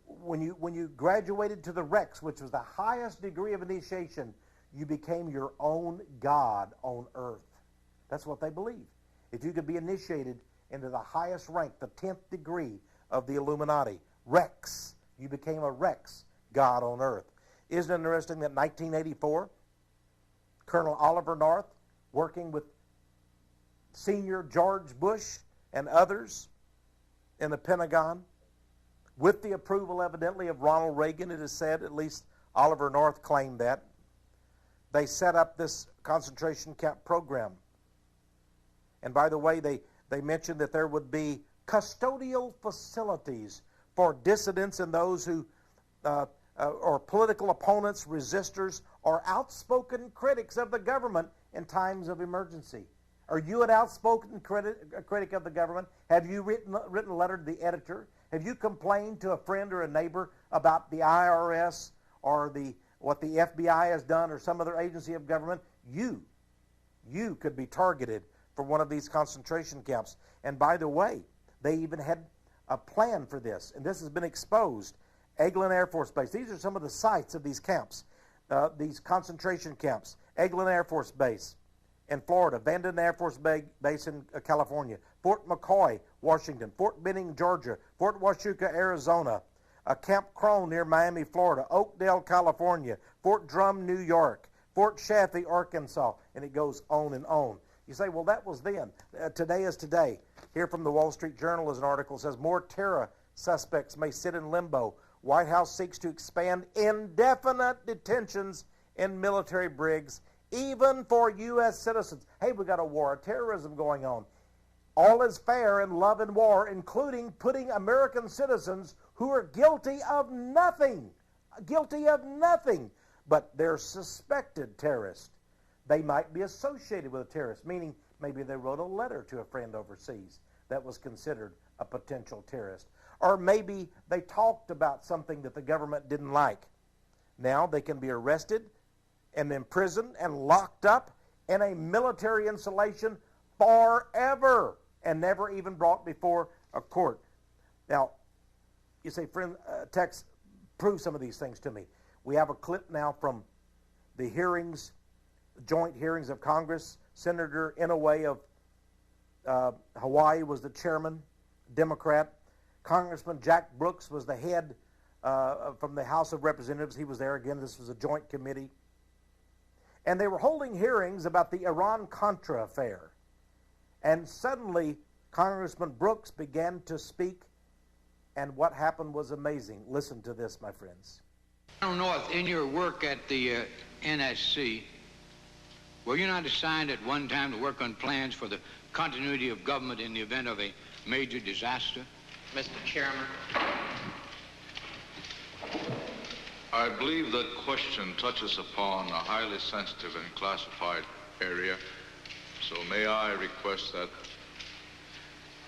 when you graduated to the Rex, which was the highest degree of initiation, you became your own God on earth. That's what they believe. If you could be initiated into the highest rank, the 10th degree of the Illuminati, Rex, you became a Rex, God on earth. Isn't it interesting that in 1984, Colonel Oliver North, working with Senior George Bush and others in the Pentagon, with the approval evidently of Ronald Reagan, it is said, at least Oliver North claimed that, they set up this concentration camp program. And by the way, they mentioned that there would be custodial facilities for dissidents and those who or political opponents, resistors, or outspoken critics of the government in times of emergency. Are you an outspoken critic of the government? Have you written a letter to the editor? Have you complained to a friend or a neighbor about the IRS or what the FBI has done or some other agency of government? You could be targeted for one of these concentration camps. And by the way, they even had a plan for this, and this has been exposed. Eglin Air Force Base. These are some of the sites of these camps, these concentration camps. Eglin Air Force Base in Florida, Vanden Air Force Base in California, Fort McCoy, Washington, Fort Benning, Georgia, Fort Huachuca, Arizona, Camp Crone near Miami, Florida, Oakdale, California, Fort Drum, New York, Fort Chaffee, Arkansas, and it goes on and on. You say, well, that was then. Today is today. Here from the Wall Street Journal is an article that says more terror suspects may sit in limbo. White House seeks to expand indefinite detentions in military brigs, even for U.S. citizens. Hey, we got a war of terrorism going on. All is fair in love and war, including putting American citizens who are guilty of nothing, but they're suspected terrorists. They might be associated with a terrorist, meaning maybe they wrote a letter to a friend overseas that was considered a potential terrorist. Or maybe they talked about something that the government didn't like. Now they can be arrested and imprisoned and locked up in a military installation forever and never even brought before a court. Now, you say, friend, Tex, prove some of these things to me. We have a clip now from the hearings, joint hearings of Congress. Senator Inouye of Hawaii was the chairman, Democrat. Congressman Jack Brooks was the head from the House of Representatives. He was there again. This was a joint committee. And they were holding hearings about the Iran-Contra affair. And suddenly, Congressman Brooks began to speak, and what happened was amazing. Listen to this, my friends. I don't know if in your work at the NSC, were you not assigned at one time to work on plans for the continuity of government in the event of a major disaster? Mr. Chairman. I believe that question touches upon a highly sensitive and classified area, so may I request that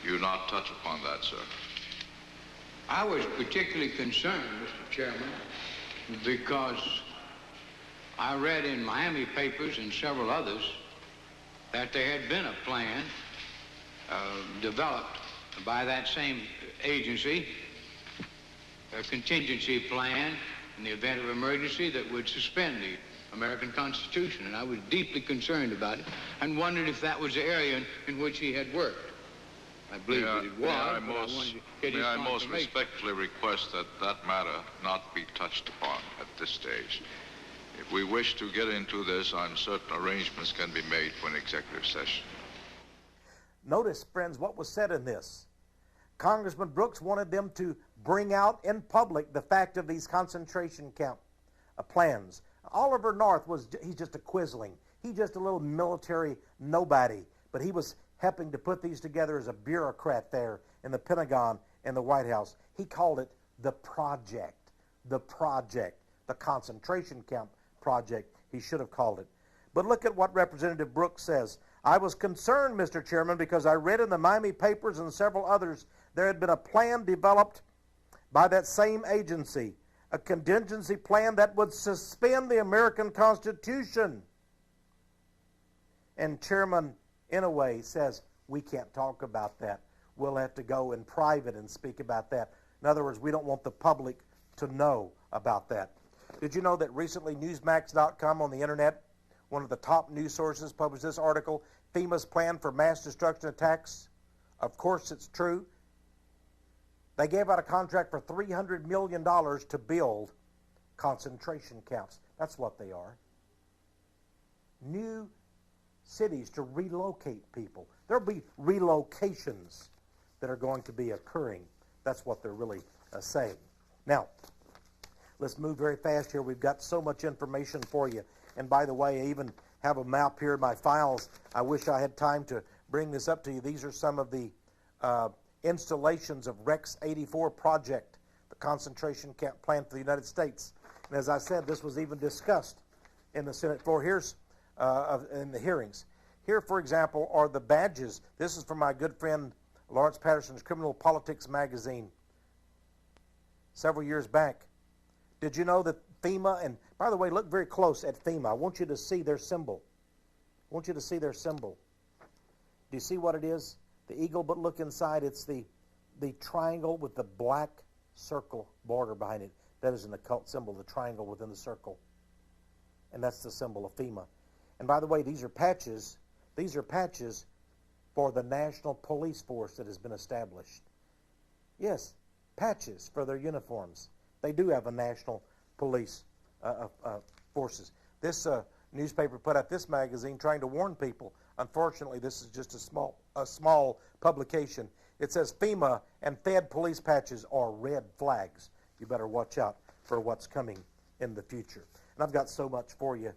you not touch upon that, sir. I was particularly concerned, Mr. Chairman, because I read in Miami papers and several others that there had been a plan developed by that same agency, a contingency plan in the event of emergency that would suspend the American Constitution. And I was deeply concerned about it and wondered if that was the area in which he had worked. I believe that it was. May I most respectfully request that that matter not be touched upon at this stage. If we wish to get into this, I'm certain arrangements can be made for an executive session. Notice, friends, what was said in this. Congressman Brooks wanted them to bring out in public the fact of these concentration camp plans. Oliver North he's just a quisling. He's just a little military nobody. But he was helping to put these together as a bureaucrat there in the Pentagon and the White House. He called it the project, the concentration camp project, he should have called it. But look at what Representative Brooks says. I was concerned, Mr. Chairman, because I read in the Miami papers and several others there had been a plan developed by that same agency, a contingency plan that would suspend the American Constitution. And Chairman Inouye says, we can't talk about that. We'll have to go in private and speak about that. In other words, we don't want the public to know about that. Did you know that recently Newsmax.com on the internet, one of the top news sources, published this article, FEMA's plan for mass destruction attacks? Of course it's true. They gave out a contract for $300 million to build concentration camps. That's what they are. New cities to relocate people. There'll be relocations that are going to be occurring. That's what they're really saying. Now, let's move very fast here. We've got so much information for you. And by the way, I even have a map here in my files. I wish I had time to bring this up to you. These are some of the installations of Rex 84 project, the concentration camp plan for the United States. And as I said, this was even discussed in the Senate floor. Here's in the hearings. Here, for example, are the badges. This is from my good friend Lawrence Patterson's Criminal Politics magazine several years back. Did you know that FEMA, and by the way, look very close at FEMA. I want you to see their symbol. I want you to see their symbol. Do you see what it is? The eagle, but look inside. It's the triangle with the black circle border behind it. That is an occult symbol, the triangle within the circle. And that's the symbol of FEMA. And by the way, these are patches. These are patches for the National Police Force that has been established. Yes, patches for their uniforms. They do have a national police forces. This newspaper put out this magazine trying to warn people. Unfortunately, this is just a small publication. It says FEMA and Fed police patches are red flags. You better watch out for what's coming in the future. And I've got so much for you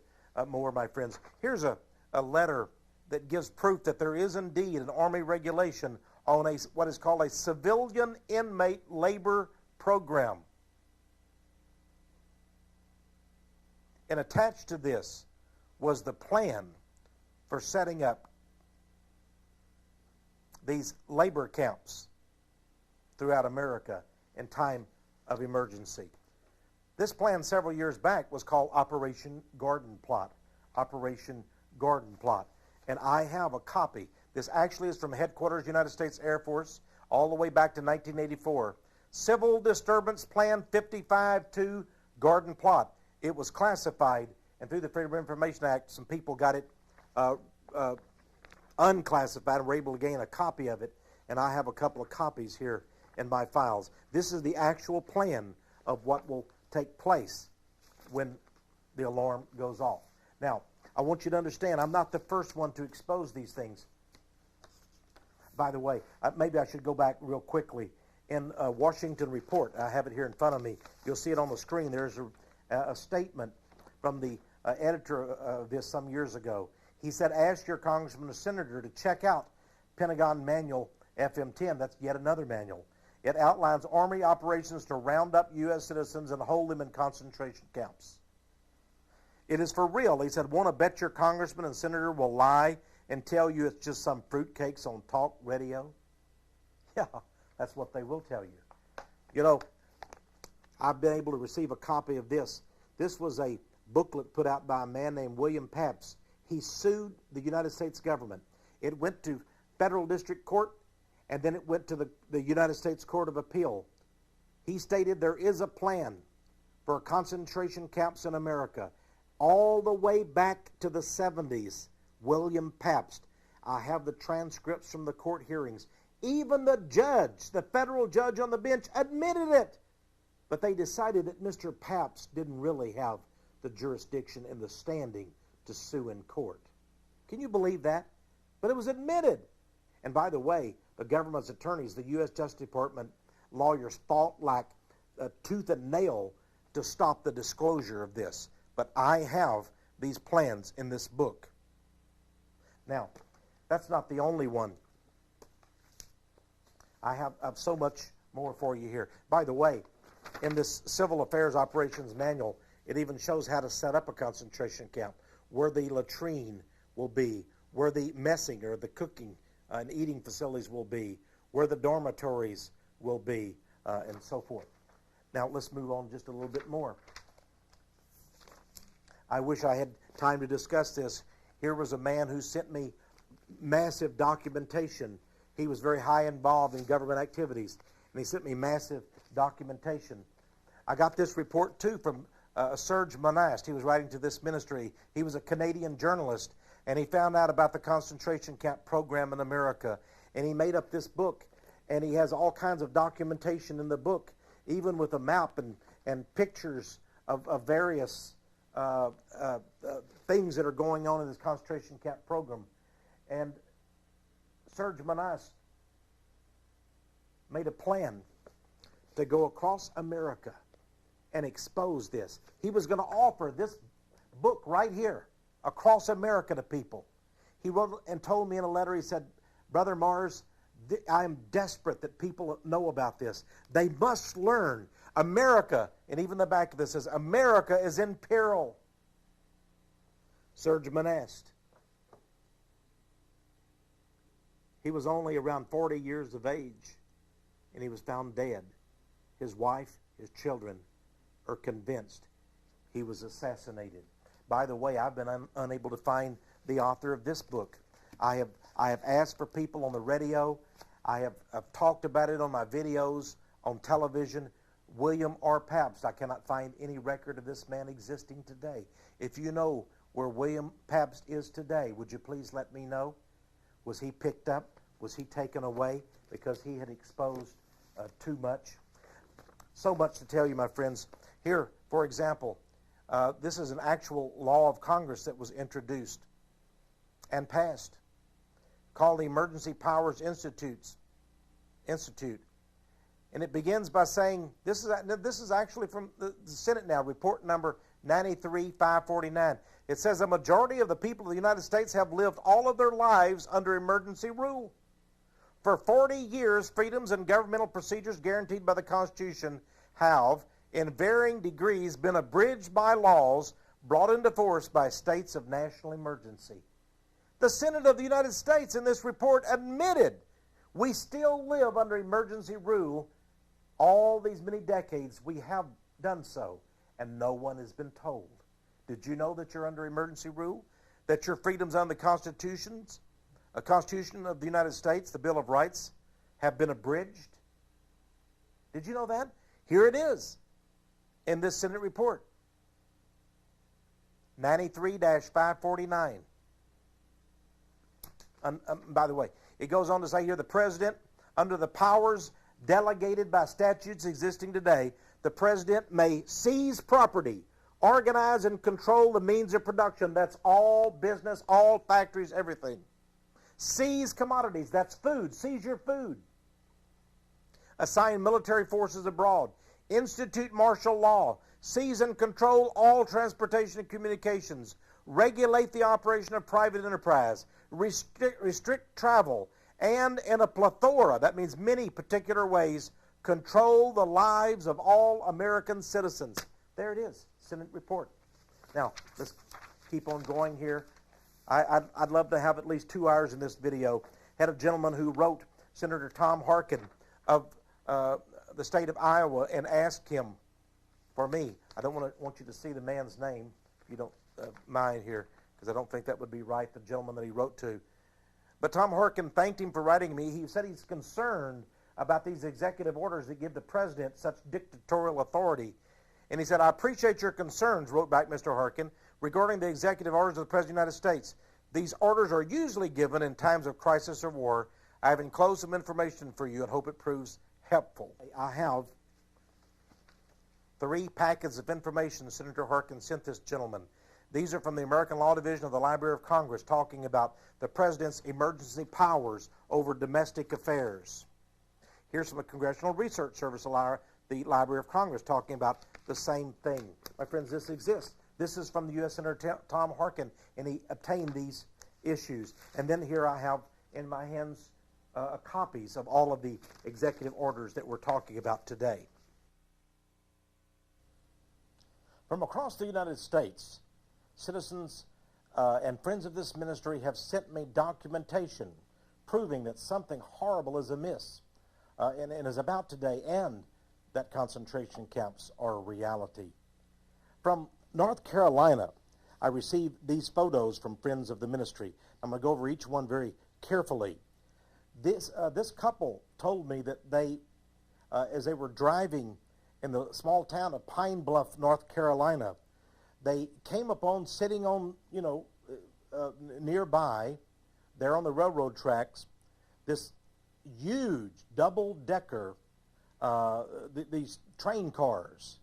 more, my friends. Here's a letter that gives proof that there is indeed an Army regulation on what is called a civilian inmate labor program. And attached to this was the plan for setting up these labor camps throughout America in time of emergency. This plan several years back was called Operation Garden Plot. Operation Garden Plot. And I have a copy. This actually is from Headquarters United States Air Force all the way back to 1984. Civil Disturbance Plan 55-2 Garden Plot. It was classified, and through the Freedom of Information Act, some people got it unclassified and were able to gain a copy of it, and I have a couple of copies here in my files. This is the actual plan of what will take place when the alarm goes off. Now, I want you to understand, I'm not the first one to expose these things. By the way, maybe I should go back real quickly. In Washington Report, I have it here in front of me. You'll see it on the screen. There's a statement from the editor of this some years ago. He said, ask your congressman or senator to check out Pentagon Manual FM-10. That's yet another manual. It outlines Army operations to round up U.S. citizens and hold them in concentration camps. It is for real. He said, want to bet your congressman and senator will lie and tell you it's just some fruitcakes on talk radio? Yeah, that's what they will tell you. You know, I've been able to receive a copy of this. This was a booklet put out by a man named William Pabst. He sued the United States government. It went to federal district court, and then it went to the United States Court of Appeal. He stated there is a plan for concentration camps in America all the way back to the 70s. William Pabst. I have the transcripts from the court hearings. Even the judge, the federal judge on the bench, admitted it. But they decided that Mr. Pabst didn't really have the jurisdiction and the standing to sue in court. Can you believe that? But it was admitted. And by the way, the government's attorneys, the U.S. Justice Department lawyers fought like a tooth and nail to stop the disclosure of this. But I have these plans in this book. Now, that's not the only one. I have so much more for you here. By the way, in this Civil Affairs Operations Manual, it even shows how to set up a concentration camp, where the latrine will be, where the messing or the cooking and eating facilities will be, where the dormitories will be, and so forth. Now, let's move on just a little bit more. I wish I had time to discuss this. Here was a man who sent me massive documentation. He was very high involved in government activities, and he sent me massive documentation. I got this report, too, from Serge Monast. He was writing to this ministry. He was a Canadian journalist, and he found out about the concentration camp program in America, and he made up this book, and he has all kinds of documentation in the book, even with a map and pictures of various things that are going on in this concentration camp program. And Serge Monast made a plan to go across America and expose this. He was going to offer this book right here across America to people. He wrote and told me in a letter, he said, Brother Mars, I am desperate that people know about this. They must learn. America, and even the back of this says, America is in peril. Serge Monast. He was only around 40 years of age, and he was found dead. His wife, his children are convinced he was assassinated. By the way, I've been unable to find the author of this book. I have asked for people on the radio. I've talked about it on my videos, on television. William R. Pabst. I cannot find any record of this man existing today. If you know where William Pabst is today, would you please let me know? Was he picked up? Was he taken away because he had exposed too much? So much to tell you, my friends. Here, for example, this is an actual law of Congress that was introduced and passed, called the Emergency Powers Institute. And it begins by saying, this is actually from the Senate now, report number 93-549. It says, a majority of the people of the United States have lived all of their lives under emergency rule. For 40 years, freedoms and governmental procedures guaranteed by the Constitution have, in varying degrees, been abridged by laws brought into force by states of national emergency. The Senate of the United States in this report admitted we still live under emergency rule. All these many decades we have done so, and no one has been told. Did you know that you're under emergency rule? That your freedoms under the Constitution of the United States, the Bill of Rights, have been abridged? Did you know that? Here it is in this Senate report. 93-549. By the way, it goes on to say here, the President, under the powers delegated by statutes existing today, the President may seize property, organize and control the means of production. That's all business, all factories, everything. Seize commodities. That's food. Seize your food. Assign military forces abroad. Institute martial law. Seize and control all transportation and communications. Regulate the operation of private enterprise. Restrict travel. And in a plethora, that means many particular ways, control the lives of all American citizens. There it is, Senate report. Now, let's keep on going here. I'd love to have at least 2 hours in this video. Had a gentleman who wrote Senator Tom Harkin of the state of Iowa and asked him for me. I don't want you to see the man's name, if you don't mind here, because I don't think that would be right, the gentleman that he wrote to. But Tom Harkin thanked him for writing me. He said he's concerned about these executive orders that give the president such dictatorial authority. And he said, I appreciate your concerns, wrote back Mr. Harkin, regarding the executive orders of the President of the United States. These orders are usually given in times of crisis or war. I have enclosed some information for you and hope it proves helpful. I have 3 packets of information Senator Harkin sent this gentleman. These are from the American Law Division of the Library of Congress, talking about the President's emergency powers over domestic affairs. Here's from the Congressional Research Service, the Library of Congress, talking about the same thing. My friends, this exists. This is from the U.S. Senator Tom Harkin, and he obtained these issues. And then here I have in my hands copies of all of the executive orders that we're talking about today. From across the United States, citizens and friends of this ministry have sent me documentation proving that something horrible is amiss and is about today, and that concentration camps are a reality. From North Carolina, I received these photos from friends of the ministry. I'm going to go over each one very carefully. This couple told me that they, as they were driving in the small town of Pine Bluff, North Carolina, they came upon, sitting on, nearby, there on the railroad tracks, this huge double-decker, these train cars.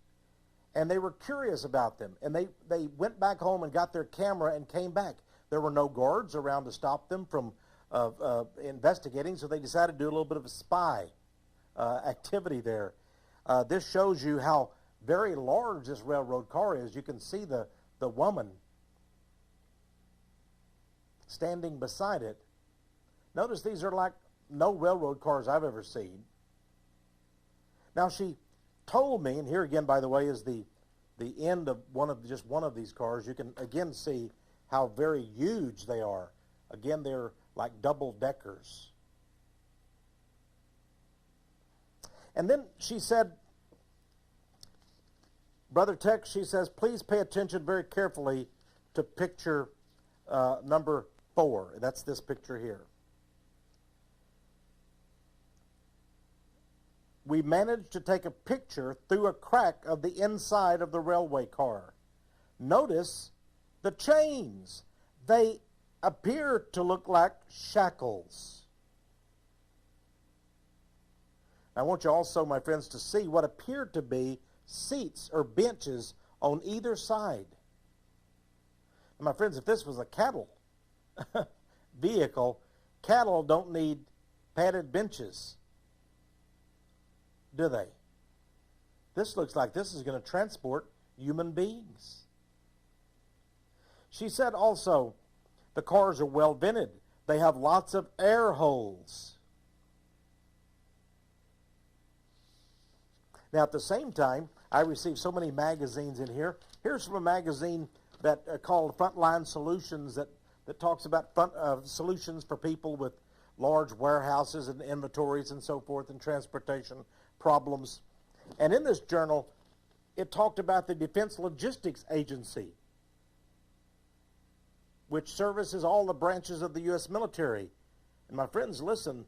And they were curious about them. And they went back home and got their camera and came back. There were no guards around to stop them from investigating, so they decided to do a little bit of a spy activity there. This shows you how very large this railroad car is. You can see the woman standing beside it. Notice these are like no railroad cars I've ever seen. Now she told me, and here again, by the way, is the end of one of these cars. You can again see how very huge they are. Again, they're like double deckers. And then she said, Brother Tex, she says, please pay attention very carefully to picture number 4. That's this picture here. we managed to take a picture through a crack of the inside of the railway car. Notice the chains. They appear to look like shackles. I want you also, my friends, to see what appeared to be seats or benches on either side. And my friends, if this was a cattle vehicle, cattle don't need padded benches, do they? This looks like this is going to transport human beings. She said also, the cars are well vented. They have lots of air holes. Now, at the same time, I received so many magazines in here. Here's from a magazine that called Frontline Solutions that talks about solutions for people with large warehouses and inventories and so forth and transportation problems. And in this journal, it talked about the Defense Logistics Agency, which services all the branches of the U.S. military. And my friends, listen,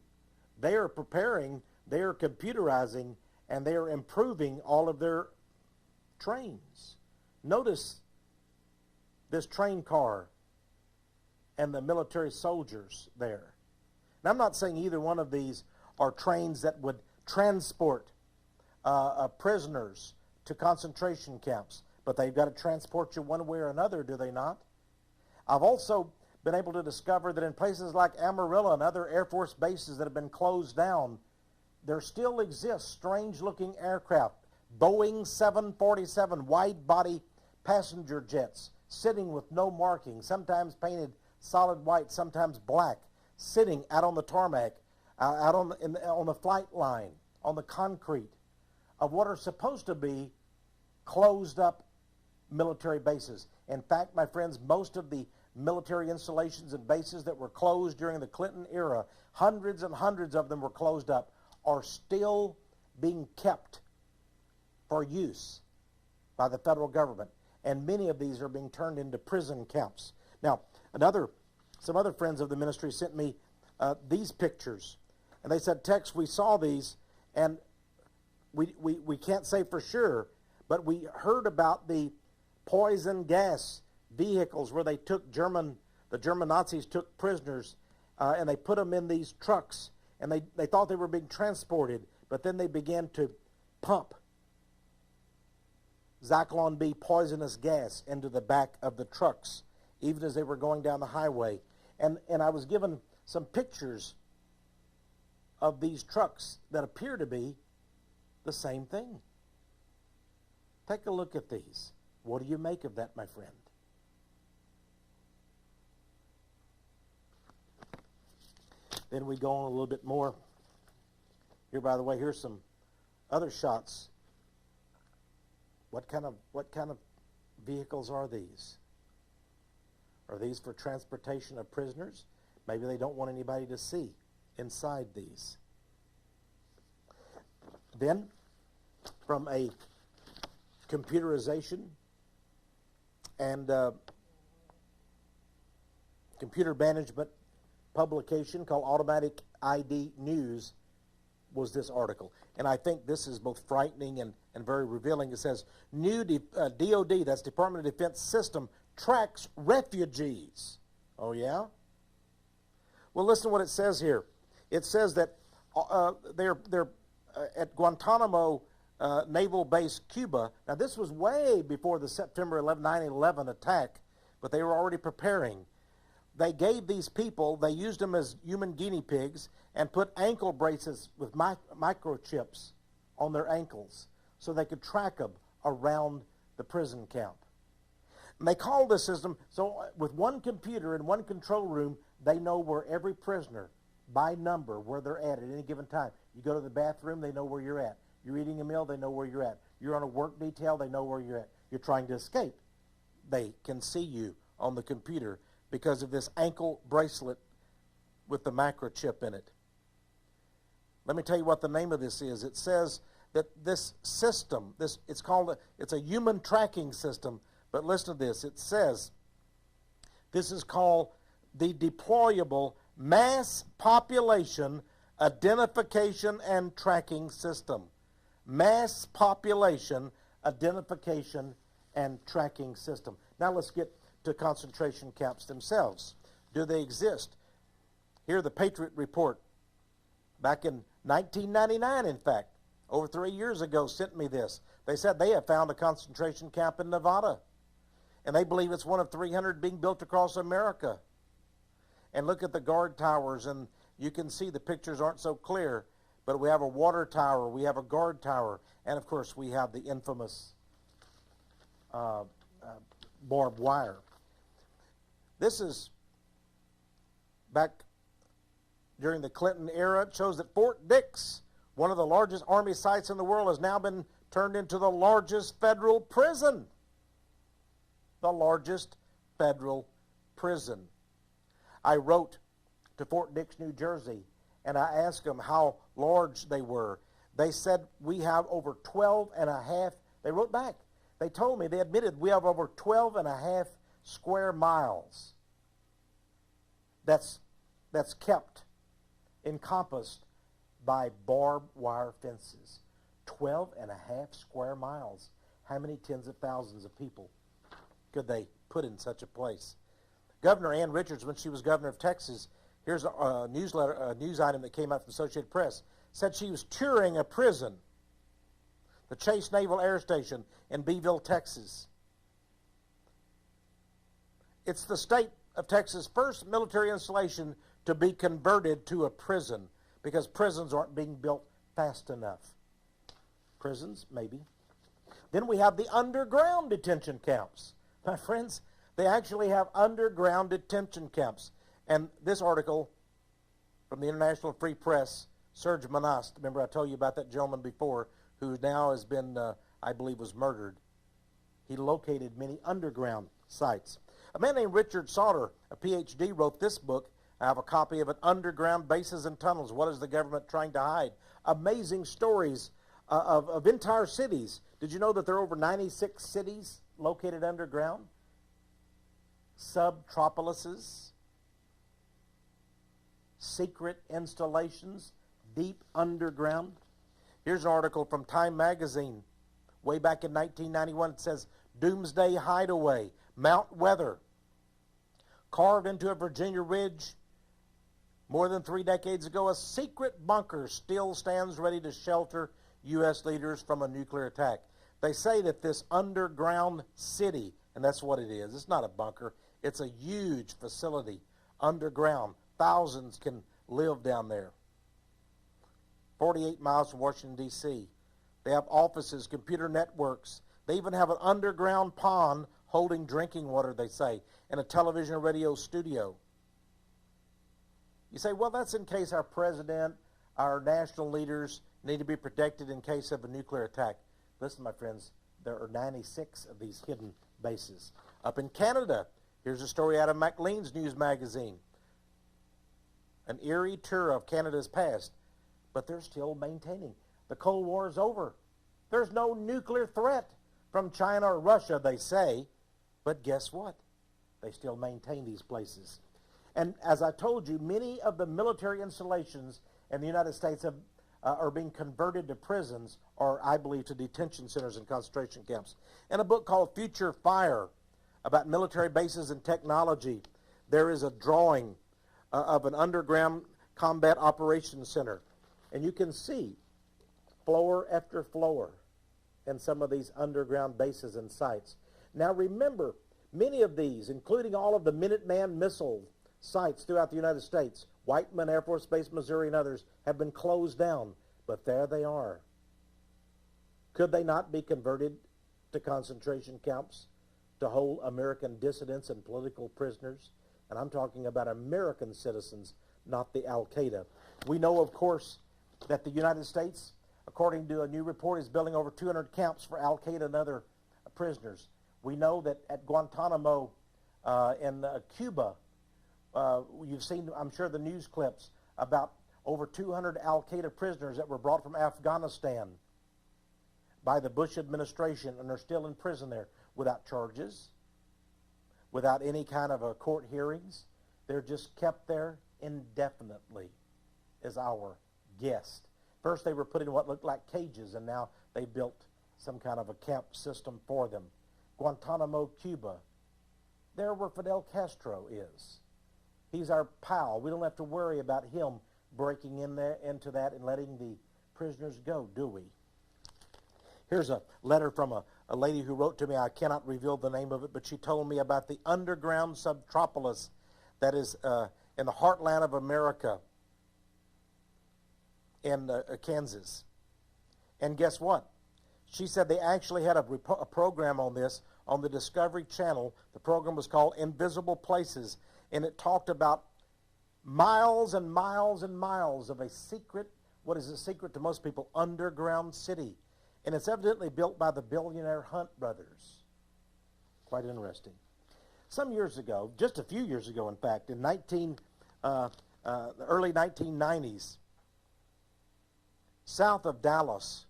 they are preparing, they are computerizing, and they are improving all of their trains. Notice this train car and the military soldiers there. Now, I'm not saying either one of these are trains that would transport prisoners to concentration camps, but they've got to transport you one way or another, do they not? I've also been able to discover that in places like Amarillo and other Air Force bases that have been closed down, there still exists strange-looking aircraft, Boeing 747 wide-body passenger jets, sitting with no marking, sometimes painted solid white, sometimes black, sitting out on the tarmac, out on the flight line, on the concrete of what are supposed to be closed-up military bases. In fact, my friends, most of the military installations and bases that were closed during the Clinton era, hundreds and hundreds of them were closed up, are still being kept for use by the federal government. And many of these are being turned into prison camps. Now, some other friends of the ministry sent me these pictures. And they said, Tex, we saw these, and we can't say for sure, but we heard about the poison gas vehicles where they took the German Nazis took prisoners, and they put them in these trucks, and they thought they were being transported, but then they began to pump Zyklon B poisonous gas into the back of the trucks, even as they were going down the highway. And I was given some pictures of these trucks that appear to be the same thing. Take a look at these. What do you make of that, my friend? Then we go on a little bit more. Here, by the way, here's some other shots. What kind of vehicles are these? Are these for transportation of prisoners? Maybe they don't want anybody to see inside these. Then, from a computerization and computer management publication called Automatic ID News was this article. And I think this is both frightening and very revealing. It says, new DOD, that's Department of Defense system, tracks refugees. Oh, yeah? Well, listen to what it says here. It says that they're at Guantanamo Naval Base, Cuba. Now, this was way before the September 9/11 attack, but they were already preparing. They gave these people, they used them as human guinea pigs and put ankle bracelets with microchips on their ankles so they could track them around the prison camp. And they call this system, so with one computer in one control room, they know where every prisoner, by number, where they're at any given time. You go to the bathroom, they know where you're at. You're eating a meal, they know where you're at. You're on a work detail, they know where you're at. You're trying to escape. They can see you on the computer because of this ankle bracelet with the microchip in it. Let me tell you what the name of this is. It says that this system, it's a human tracking system, but listen to this. It says this is called the Deployable Mass Population identification and tracking system. Mass population identification and tracking system. Now let's get to concentration camps themselves. Do they exist? Here, the Patriot Report, back in 1999, in fact, over 3 years ago, sent me this. They said they have found a concentration camp in Nevada, and they believe it's one of 300 being built across America. And look at the guard towers, and you can see the pictures aren't so clear, but we have a water tower, we have a guard tower, and of course we have the infamous barbed wire. This is back during the Clinton era. It shows that Fort Dix, one of the largest Army sites in the world, has now been turned into the largest federal prison. The largest federal prison. I wrote to Fort Dix, New Jersey, and I asked them how large they were. They said we have over 12 and a half. They wrote back. They told me, they admitted we have over 12 and a half square miles that's kept, encompassed by barbed wire fences. 12 and a half square miles. How many tens of thousands of people could they put in such a place? Governor Ann Richards, when she was governor of Texas, here's a news item that came out from the Associated Press, said she was touring a prison, the Chase Naval Air Station in Beeville, Texas. It's the state of Texas' first military installation to be converted to a prison, because prisons aren't being built fast enough. Prisons, maybe. Then we have the underground detention camps. My friends, they actually have underground detention camps. And this article from the International Free Press, Serge Monast, remember I told you about that gentleman before, who now has been, I believe, was murdered. He located many underground sites. A man named Richard Sauter, a PhD, wrote this book. I have a copy of it, Underground Bases and Tunnels. What is the government trying to hide? Amazing stories of entire cities. Did you know that there are over 96 cities located underground? Subtropolises, secret installations, deep underground. Here's an article from Time magazine, way back in 1991. It says, Doomsday Hideaway, Mount Weather, carved into a Virginia ridge more than 3 decades ago. A secret bunker still stands ready to shelter U.S. leaders from a nuclear attack. They say that this underground city, and that's what it is, it's not a bunker, it's a huge facility underground. Thousands can live down there. 48 miles from Washington, D.C. They have offices, computer networks. They even have an underground pond holding drinking water, they say, and a television and radio studio. You say, well, that's in case our president, our national leaders need to be protected in case of a nuclear attack. Listen, my friends, there are 96 of these hidden bases. Up in Canada, here's a story out of Maclean's News magazine. An eerie tour of Canada's past, but they're still maintaining. The Cold War is over. There's no nuclear threat from China or Russia, they say, but guess what? They still maintain these places. And as I told you, many of the military installations in the United States are being converted to prisons, or I believe to detention centers and concentration camps. In a book called Future Fire, about military bases and technology, there is a drawing of an underground combat operations center. And you can see floor after floor in some of these underground bases and sites. Now remember, many of these, including all of the Minuteman missile sites throughout the United States, Whiteman Air Force Base, Missouri, and others, have been closed down. But there they are. Could they not be converted to concentration camps to hold American dissidents and political prisoners? And I'm talking about American citizens, not the Al-Qaeda. We know, of course, that the United States, according to a new report, is building over 200 camps for Al-Qaeda and other prisoners. We know that at Guantanamo in Cuba, you've seen, I'm sure, the news clips about over 200 Al-Qaeda prisoners that were brought from Afghanistan by the Bush administration, and are still in prison there without charges, without any kind of court hearings. They're just kept there indefinitely, is our guessed. First they were put in what looked like cages, and now they built some kind of a camp system for them. Guantanamo, Cuba. There where Fidel Castro is. He's our pal. We don't have to worry about him breaking in there into that and letting the prisoners go, do we? Here's a letter from a lady who wrote to me. I cannot reveal the name of it, but she told me about the underground subtropolis that is in the heartland of America in Kansas. And guess what? She said they actually had a program on this on the Discovery Channel. The program was called Invisible Places, and it talked about miles and miles and miles of a secret, what is a secret to most people, underground city. And it's evidently built by the billionaire Hunt brothers. Quite interesting. Some years ago, just a few years ago, in fact, in the early 1990s, south of Dallas,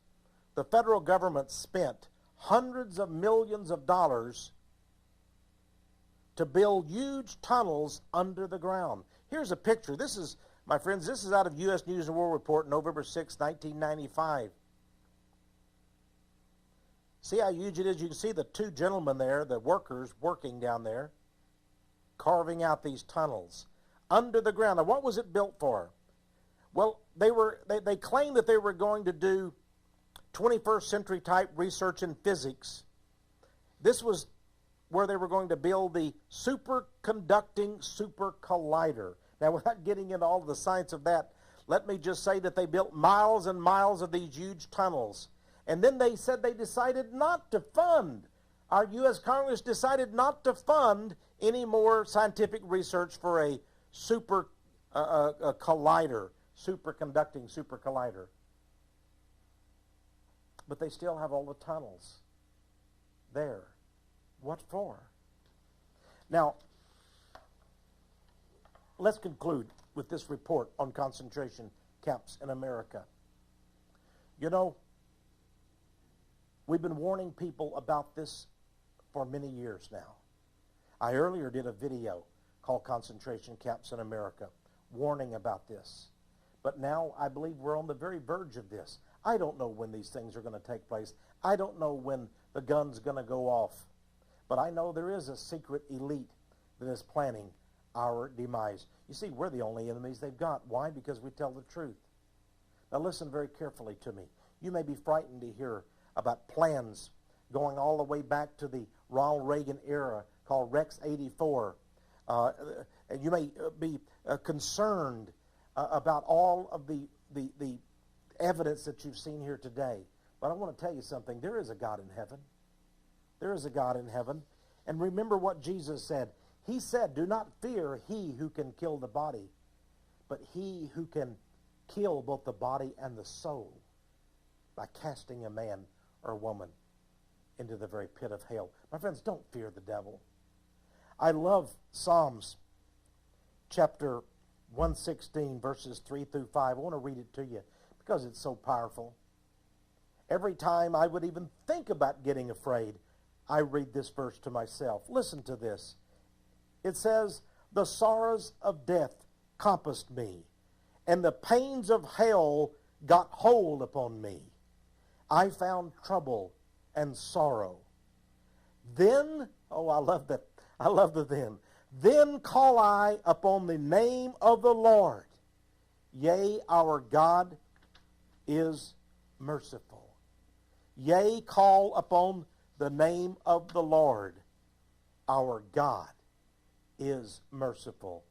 the federal government spent hundreds of millions of dollars to build huge tunnels under the ground. Here's a picture. This is, my friends, this is out of U.S. News and World Report, November 6, 1995. See how huge it is? You can see the two gentlemen there, the workers working down there, carving out these tunnels under the ground. Now, what was it built for? Well, they claimed that they were going to do 21st century type research in physics. This was where they were going to build the superconducting super collider. Now, without getting into all of the science of that, let me just say that they built miles and miles of these huge tunnels. And then they said they decided not to fund. Our U.S. Congress decided not to fund any more scientific research for a super collider, superconducting super collider. But they still have all the tunnels there. What for? Now, let's conclude with this report on concentration camps in America. You know, we've been warning people about this for many years now. I earlier did a video called Concentration Camps in America, warning about this. But now I believe we're on the very verge of this. I don't know when these things are going to take place. I don't know when the gun's going to go off. But I know there is a secret elite that is planning our demise. You see, we're the only enemies they've got. Why? Because we tell the truth. Now listen very carefully to me. You may be frightened to hear about plans going all the way back to the Ronald Reagan era called Rex 84. And you may be concerned about all of the evidence that you've seen here today. But I want to tell you something. There is a God in heaven. There is a God in heaven. And remember what Jesus said. He said, do not fear he who can kill the body, but he who can kill both the body and the soul by casting a man or woman into the very pit of hell. My friends, don't fear the devil. I love Psalms chapter 116, verses 3 through 5. I want to read it to you because it's so powerful. Every time I would even think about getting afraid, I read this verse to myself. Listen to this. It says, the sorrows of death compassed me, and the pains of hell got hold upon me. I found trouble and sorrow. Then, oh, I love that. I love the then. Then call I upon the name of the Lord. Yea, our God is merciful. Yea, call upon the name of the Lord. Our God is merciful.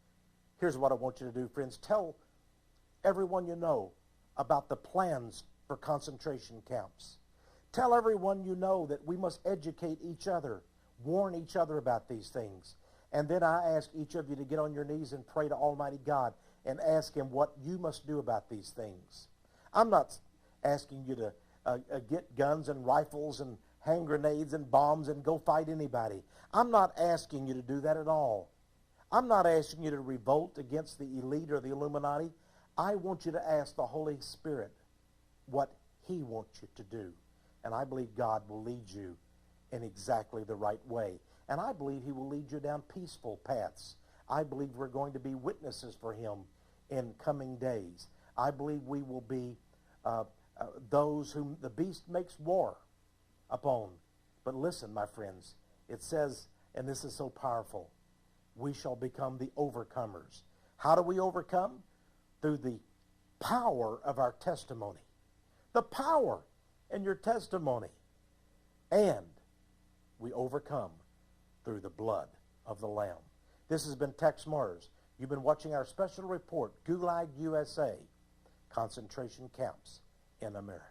Here's what I want you to do, friends. Tell everyone you know about the plans for concentration camps. Tell everyone you know that we must educate each other, warn each other about these things. And then I ask each of you to get on your knees and pray to Almighty God and ask him what you must do about these things. I'm not asking you to get guns and rifles and hand grenades and bombs and go fight anybody. I'm not asking you to do that at all. I'm not asking you to revolt against the elite or the Illuminati. I want you to ask the Holy Spirit what he wants you to do. And I believe God will lead you in exactly the right way. And I believe he will lead you down peaceful paths. I believe we're going to be witnesses for him in coming days. I believe we will be those whom the beast makes war upon. But listen, my friends, it says, and this is so powerful, we shall become the overcomers. How do we overcome? Through the power of our testimony. The power in your testimony. And we overcome through the blood of the Lamb. This has been Tex Mars. You've been watching our special report, Gulag, USA, concentration camps in America.